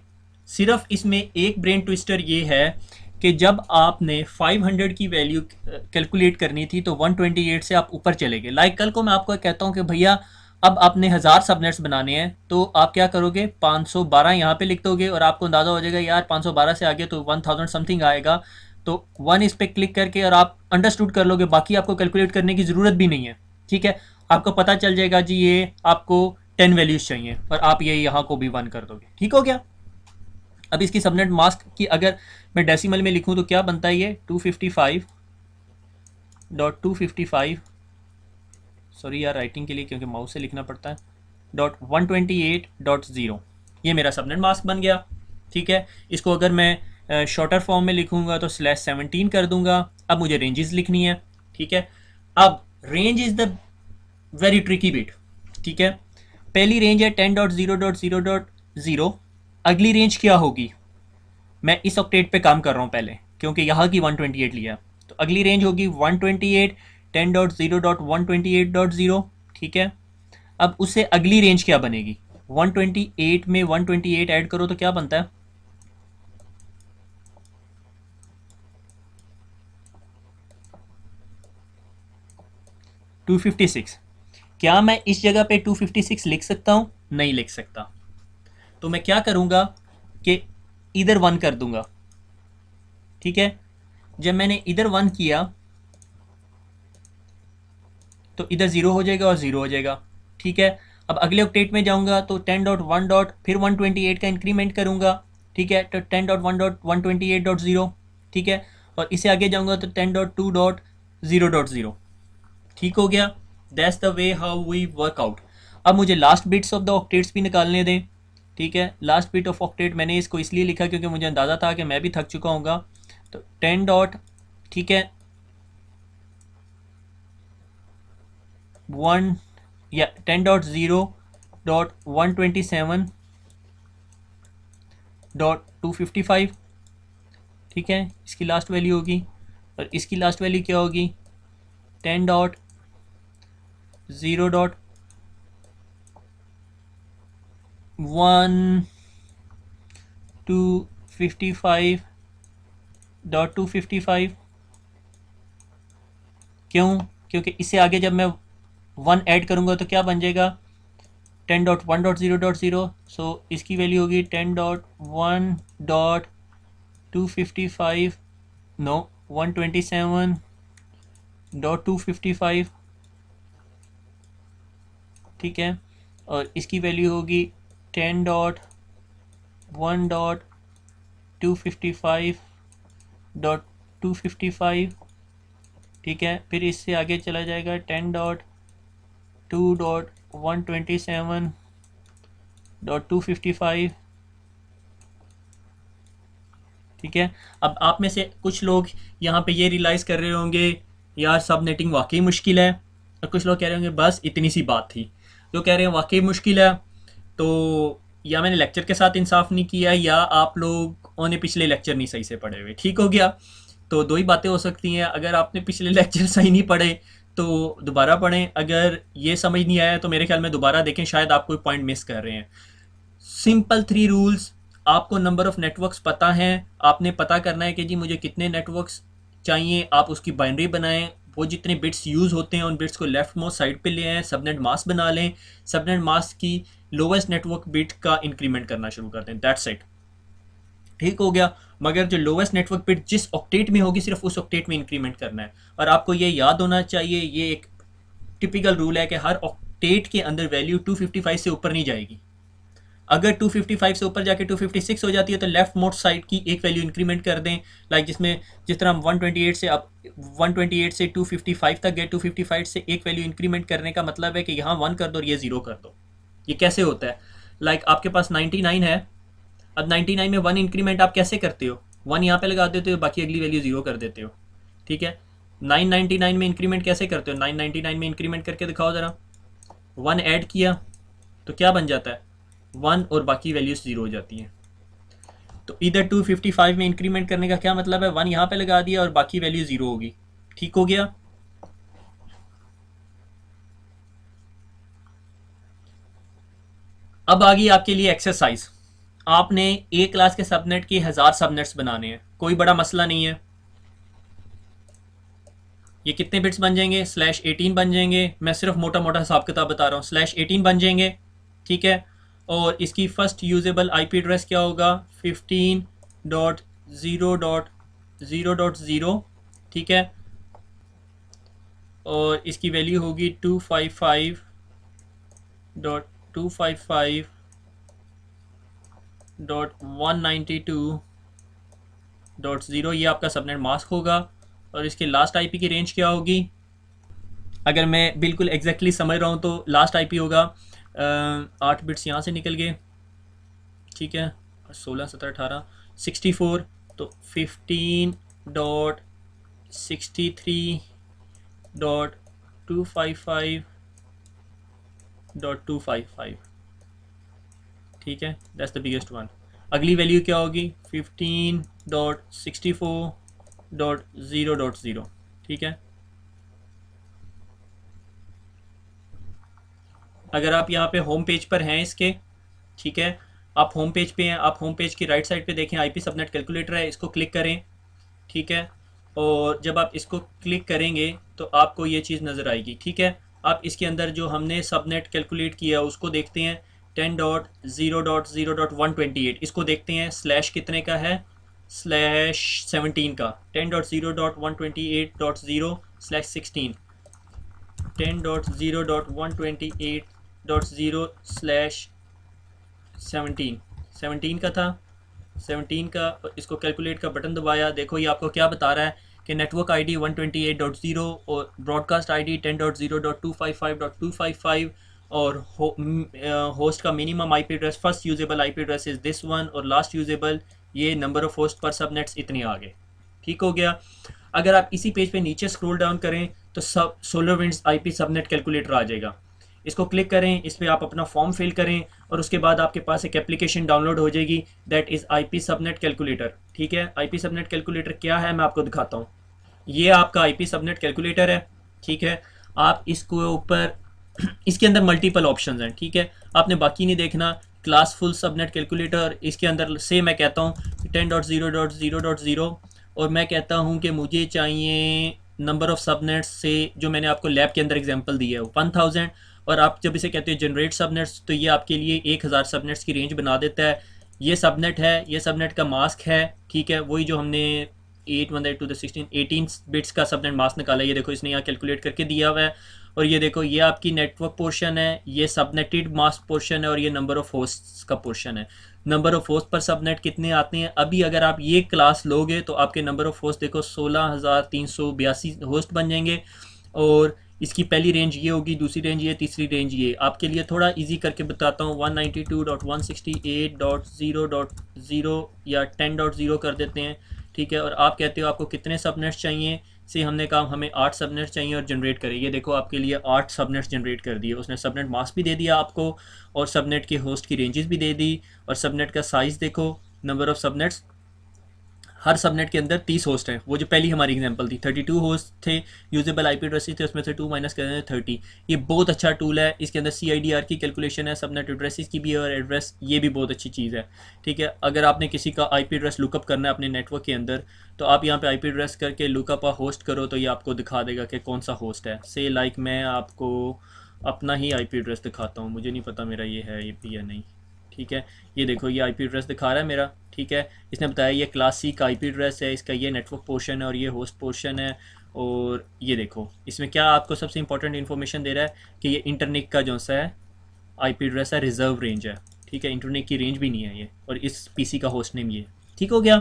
Speaker 1: सिर्फ इसमें एक ब्रेन ट्विस्टर ये है कि जब आपने 500 की वैल्यू कैलकुलेट करनी थी तो 128 से आप ऊपर चले गए। लाइक कल को मैं आपको कहता हूँ कि भैया अब आपने 1000 सबनेट्स बनाने हैं, तो आप क्या करोगे, 512 यहाँ पे लिख दोगे, और आपको अंदाज़ा हो जाएगा यार 512 से आगे तो 1000 समथिंग आएगा, तो 1 इस पर क्लिक करके और आप अंडरस्टूड कर लोगे, बाकी आपको कैलकुलेट करने की ज़रूरत भी नहीं है, ठीक है। आपको पता चल जाएगा जी ये आपको 10 वैल्यूज़ चाहिए, और आप ये यहाँ को भी 1 कर दोगे, ठीक हो गया। अब इसकी सबनेट मास्क की अगर मैं डेसिमल में लिखूं तो क्या बनता है, ये 255.255, सॉरी यार राइटिंग के लिए क्योंकि माउस से लिखना पड़ता है, .128.0, ये मेरा सबनेट मास्क बन गया, ठीक है। इसको अगर मैं शॉर्टर फॉर्म में लिखूंगा तो /17 कर दूंगा। अब मुझे रेंजेस लिखनी है, ठीक है। अब range is the very tricky bit, ठीक है। पहली रेंज है 10.0.0.0, अगली रेंज क्या होगी, मैं इस ऑक्टेट पे काम कर रहा हूँ पहले, क्योंकि यहाँ की 128 लिया, तो अगली रेंज होगी 128 10.0.128.0, ठीक है। अब उससे अगली रेंज क्या बनेगी, 128 में 128 ऐड करो तो क्या बनता है, 256 256। क्या मैं इस जगह पे 256 लिख सकता हूँ? नहीं लिख सकता। तो मैं क्या करूँगा कि इधर 1 कर दूंगा। ठीक है, जब मैंने इधर 1 किया तो इधर 0 हो जाएगा और 0 हो जाएगा। ठीक है, अब अगले ऑक्टेट में जाऊंगा तो 10.1 डॉट फिर 128 का इंक्रीमेंट करूंगा। ठीक है, तो 10.1 डॉट 128.0। ठीक है, और इसे आगे जाऊंगा तो 10.2.0.0। ठीक हो गया। That's the way how we work out. अब मुझे last bits of the octets भी निकालने दें। ठीक है, लास्ट बिट ऑफ ऑक्टेट मैंने इसको इसलिए लिखा क्योंकि मुझे अंदाज़ा था कि मैं भी थक चुका हूँगा। तो 10 डॉट, ठीक है, 1 या 10.0.127.255। ठीक है, इसकी लास्ट वैल्यू होगी और इसकी लास्ट वैल्यू क्या होगी? 10.0.1255.255। क्यों? क्योंकि इससे आगे जब मैं 1 ऐड करूँगा तो क्या बन जाएगा? 10.1.0.0। सो इसकी वैल्यू होगी 10.1.255, नो, 127.255। ठीक है, और इसकी वैल्यू होगी 10.1.255.255। ठीक है, फिर इससे आगे चला जाएगा 10.2.127.255। ठीक है, अब आप में से कुछ लोग यहाँ पे ये रियलाइज़ कर रहे होंगे यार सब नेटिंग वाकई मुश्किल है, और कुछ लोग कह रहे होंगे बस इतनी सी बात थी। जो कह रहे हैं वाकई मुश्किल है, तो या मैंने लेक्चर के साथ इंसाफ नहीं किया या आप लोगों ने पिछले लेक्चर नहीं सही से पढ़े हुए। ठीक हो गया, तो दो ही बातें हो सकती हैं। अगर आपने पिछले लेक्चर सही नहीं पढ़े तो दोबारा पढ़ें, अगर ये समझ नहीं आया तो मेरे ख्याल में दोबारा देखें, शायद आप कोई पॉइंट मिस कर रहे हैं। Simple 3 rules. आपको नंबर ऑफ़ नेटवर्क्स पता हैं, आपने पता करना है कि जी मुझे कितने नेटवर्क्स चाहिए, आप उसकी बाइनरी बनाएं, वो जितने बिट्स यूज़ होते हैं उन बिट्स को लेफ्ट मोस्ट साइड पे ले आएँ, सबनेट मास्क बना लें, सबनेट मास्क की लोवेस्ट नेटवर्क बिट का इंक्रीमेंट करना शुरू कर दें। That's it. ठीक हो गया, मगर जो लोवेस्ट नेटवर्क बिट जिस ऑक्टेट में होगी सिर्फ उस ऑक्टेट में इंक्रीमेंट करना है। और आपको ये याद होना चाहिए, ये एक टिपिकल रूल है कि हर ऑक्टेट के अंदर वैल्यू 255 से ऊपर नहीं जाएगी। अगर 255 से ऊपर जाके 256 हो जाती है तो लेफ्ट मोस्ट साइड की एक वैल्यू इंक्रीमेंट कर दें, लाइक जिसमें जिस तरह हम 128 से अब 128 से 255 तक गए, 255 से एक वैल्यू इंक्रीमेंट करने का मतलब है कि यहाँ 1 कर दो और ये 0 कर दो। ये कैसे होता है? लाइक आपके पास 99 है, अब 99 में 1 इंक्रीमेंट आप कैसे करते हो? 1 यहाँ पे लगा देते हो, बाकी अगली वैल्यू 0 कर देते हो। ठीक है, 999 में इंक्रीमेंट कैसे करते हो? 999 में इंक्रीमेंट करके दिखाओ ज़रा। 1 ऐड किया तो क्या बन जाता है? 1 और बाकी वैल्यूज 0 हो जाती हैं। तो इधर 255 में इंक्रीमेंट करने का क्या मतलब है? 1 यहाँ पे लगा दिया और बाकी वैल्यू 0 होगी। ठीक हो गया। अब आ गई आपके लिए एक्सरसाइज। आपने एक क्लास के सबनेट के 1000 सबनेट्स बनाने हैं, कोई बड़ा मसला नहीं है। ये कितने बिट्स बन जाएंगे? /18 बन जाएंगे। मैं सिर्फ मोटा मोटा हिसाब किताब बता रहा हूँ। /18 बन जाएंगे। ठीक है, और इसकी फर्स्ट यूजेबल आईपी एड्रेस क्या होगा? 15.0.0.0। ठीक है, और इसकी वैल्यू होगी 255.255.192.0। ये आपका सबनेट मास्क होगा। और इसके लास्ट आईपी की रेंज क्या होगी? अगर मैं बिल्कुल एग्जैक्टली समझ रहा हूँ तो लास्ट आईपी होगा 8 बिट्स यहाँ से निकल गए। ठीक है, 16, 17, 18, 64, तो 15.63.255.255। ठीक है, दैट्स द बिगेस्ट वन। अगली वैल्यू क्या होगी? 15.64.0.0। ठीक है, अगर आप यहाँ पे होम पेज पर हैं इसके, ठीक है, आप होम पेज पे हैं, आप होम पेज की राइट साइड पे देखें आईपी सबनेट कैलकुलेटर है, इसको क्लिक करें। ठीक है, और जब आप इसको क्लिक करेंगे तो आपको ये चीज़ नज़र आएगी। ठीक है, आप इसके अंदर जो हमने सबनेट कैलकुलेट किया उसको देखते हैं। 10.0.0.128 इसको देखते हैं, स्लैश कितने का है, स्लैश 17 का। 10.0.128.0/16, 10.0.128.0/17, 17 का था, 17 का। इसको कैलकुलेट का बटन दबाया, देखो ये आपको क्या बता रहा है कि नेटवर्क आईडी 128.0 और ब्रॉडकास्ट आईडी 10.0.255.255 और होस्ट का minimum IP address, first usable IP address is this one और लास्ट यूजेबल ये नंबर ऑफ होस्ट पर सबनेट्स इतने आ गए। ठीक हो गया। अगर आप इसी पेज पे नीचे स्क्रॉल डाउन करें तो सब सोलरविंड्स आईपी सबनेट कैलकुलेटर आ जाएगा। इसको क्लिक करें, इस पर आप अपना फॉर्म फिल करें और उसके बाद आपके पास एक एप्लीकेशन डाउनलोड हो जाएगी, that is IP subnet calculator. ठीक है, आईपी सबनेट कैलकुलेटर क्या है मैं आपको दिखाता हूँ। ये आपका आईपी सबनेट कैलकुलेटर है। ठीक है, आप इसको ऊपर इसके अंदर मल्टीपल ऑप्शंस हैं। ठीक है, आपने बाकी नहीं देखना। क्लास फुल सबनेट कैलकुलेटर, इसके अंदर से मैं कहता हूँ 10.0.0.0 और मैं कहता हूँ कि मुझे चाहिए नंबर ऑफ़ सबनेट्स से जो मैंने आपको लैब के अंदर एग्जांपल दी है 1000। और आप जब इसे कहते हैं जनरेट सबनेट्स तो ये आपके लिए 1000 सबनेट्स की रेंज बना देता है। ये सबनेट है, ये सबनेट का मास्क है। ठीक है, वही जो हमने 18 बिट्स का सबनेट मास्क निकाला है, ये देखो इसने यहाँ कैलकुलेट करके दिया हुआ है। और ये देखो ये आपकी नेटवर्क पोर्शन है, ये सबनेटेड मास्क पोर्शन है और ये नंबर ऑफ होस्ट्स का पोर्शन है। Number of host per subnet कितने आते हैं, अभी अगर आप ये क्लास लोगे तो आपके नंबर ऑफ होस्ट देखो 16,382 होस्ट बन जाएंगे। और इसकी पहली रेंज ये होगी, दूसरी रेंज ये, तीसरी रेंज ये। आपके लिए थोड़ा इजी करके बताता हूँ, 192.168.0.0 या 10.0 कर देते हैं। ठीक है, और आप कहते हो आपको कितने सबनेट्स चाहिए, से हमने कहा हमें 8 सबनेट्स चाहिए और जनरेट करें। ये देखो आपके लिए 8 सबनेट्स जनरेट कर दिए उसने। सबनेट मास्क भी दे दिया आपको और सबनेट के होस्ट की रेंजेस भी दे दी और सबनेट का साइज़ देखो, number of subnets. Her subnet के अंदर 30 होस्ट हैं। वो जो पहली हमारी एग्जांपल थी 32 होस्ट थे, यूजेबल आईपी एड्रेसेस थे, उसमें से 2 माइनस कर दें 30। ये बहुत अच्छा टूल है, इसके अंदर CIDR की कैलकुलेशन है, सबनेट एड्रेसेस की भी है और एड्रेस, ये भी बहुत अच्छी चीज़ है। ठीक है, अगर आपने किसी का आईपी एड्रेस लुकअप करना है अपने नेटवर्क के अंदर तो आप यहाँ पे आईपी एड्रेस करके लुकअप होस्ट करो तो ये आपको दिखा देगा कि कौन सा होस्ट है। से लाइक मैं आपको अपना ही आईपी एड्रेस दिखाता हूँ, मुझे नहीं पता मेरा ये है ये भी या नहीं। ठीक है, ये देखो ये आईपी एड्रेस दिखा रहा है मेरा। ठीक है, इसने बताया ये क्लास सी का आईपी एड्रेस है, इसका ये नेटवर्क पोर्शन है और ये होस्ट पोर्शन है। और ये देखो इसमें क्या आपको सबसे इंपॉर्टेंट इन्फॉर्मेशन दे रहा है कि ये इंटरनेट का जो सा है आईपी एड्रेस है, रिजर्व रेंज है। ठीक है, इंटरनेट की रेंज भी नहीं है ये, और इस पीसी का होस्ट नेम ये। ठीक हो गया,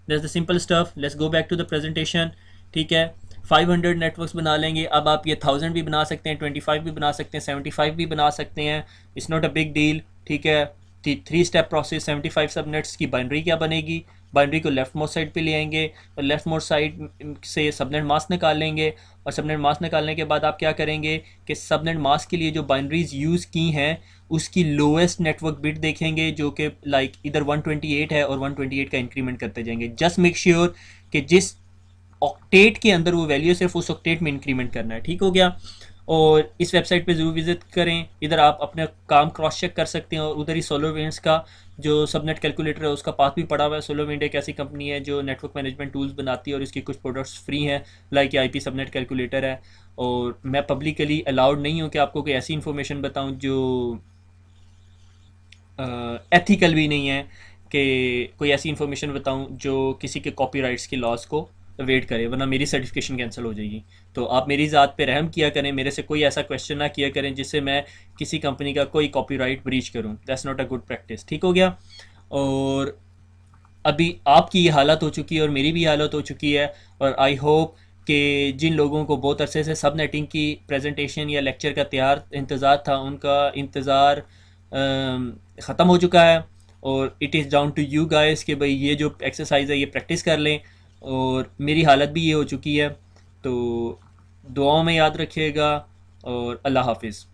Speaker 1: that's the simple stuff. Let's go back to the presentation. ठीक है, 500 नेटवर्क्स बना लेंगे। अब आप ये 1000 भी बना सकते हैं, 25 भी बना सकते हैं, 75 भी बना सकते हैं, it's not a big deal. ठीक है, 3 स्टेप प्रोसेस। 75 सबनेट्स की बाइनरी क्या बनेगी, बाइनरी को लेफ्ट मोस्ट साइड पे ले आएंगे और लेफ्ट मोस्ट साइड से सबनेट मास्क निकाल लेंगे। और सबनेट मास्क निकालने के बाद आप क्या करेंगे कि सबनेट मास्क के लिए जो बाइनरीज यूज़ की हैं उसकी लोएस्ट नेटवर्क बिट देखेंगे जो कि लाइक इधर 128 है और 128 का इंक्रीमेंट करते जाएंगे। जस्ट मेक श्योर कि जिस ऑक्टेट के अंदर वो वैल्यू सिर्फ उस ऑक्टेट में इंक्रीमेंट करना है। ठीक हो गया, और इस वेबसाइट पे ज़रूर विज़िट करें। इधर आप अपने काम क्रॉस चेक कर सकते हैं और उधर ही सोलरविंड्स का जो सबनेट कैलकुलेटर है उसका पाथ भी पड़ा हुआ है। सोलरविंड एक ऐसी कंपनी है जो नेटवर्क मैनेजमेंट टूल्स बनाती है और इसकी कुछ प्रोडक्ट्स फ्री हैं, लाइक आईपी सबनेट कैलकुलेटर है। और मैं पब्लिकली अलाउड नहीं हूँ कि आपको कोई ऐसी इन्फॉर्मेशन बताऊँ जो एथिकल भी नहीं है, कि कोई ऐसी इन्फॉर्मेशन बताऊं जो किसी के कॉपीराइट्स के लॉस को वेट करे, वरना मेरी सर्टिफिकेशन कैंसिल हो जाएगी। तो आप मेरी ज़ात पे रहम किया करें, मेरे से कोई ऐसा क्वेश्चन ना किया करें जिससे मैं किसी कंपनी का कोई कॉपीराइट ब्रीच करूं। That's not a good practice. ठीक हो गया, और अभी आपकी ये हालत हो चुकी है और मेरी भी हालत हो चुकी है। और आई होप कि जिन लोगों को बहुत अरसे से सब नेटिंग की प्रेजेंटेशन या लेक्चर का तैयार इंतज़ार था उनका इंतज़ार ख़त्म हो चुका है। और it is down to you guys कि भाई ये जो एक्सरसाइज है ये प्रैक्टिस कर लें। और मेरी हालत भी ये हो चुकी है, तो दुआओं में याद रखिएगा और अल्लाह हाफिज़।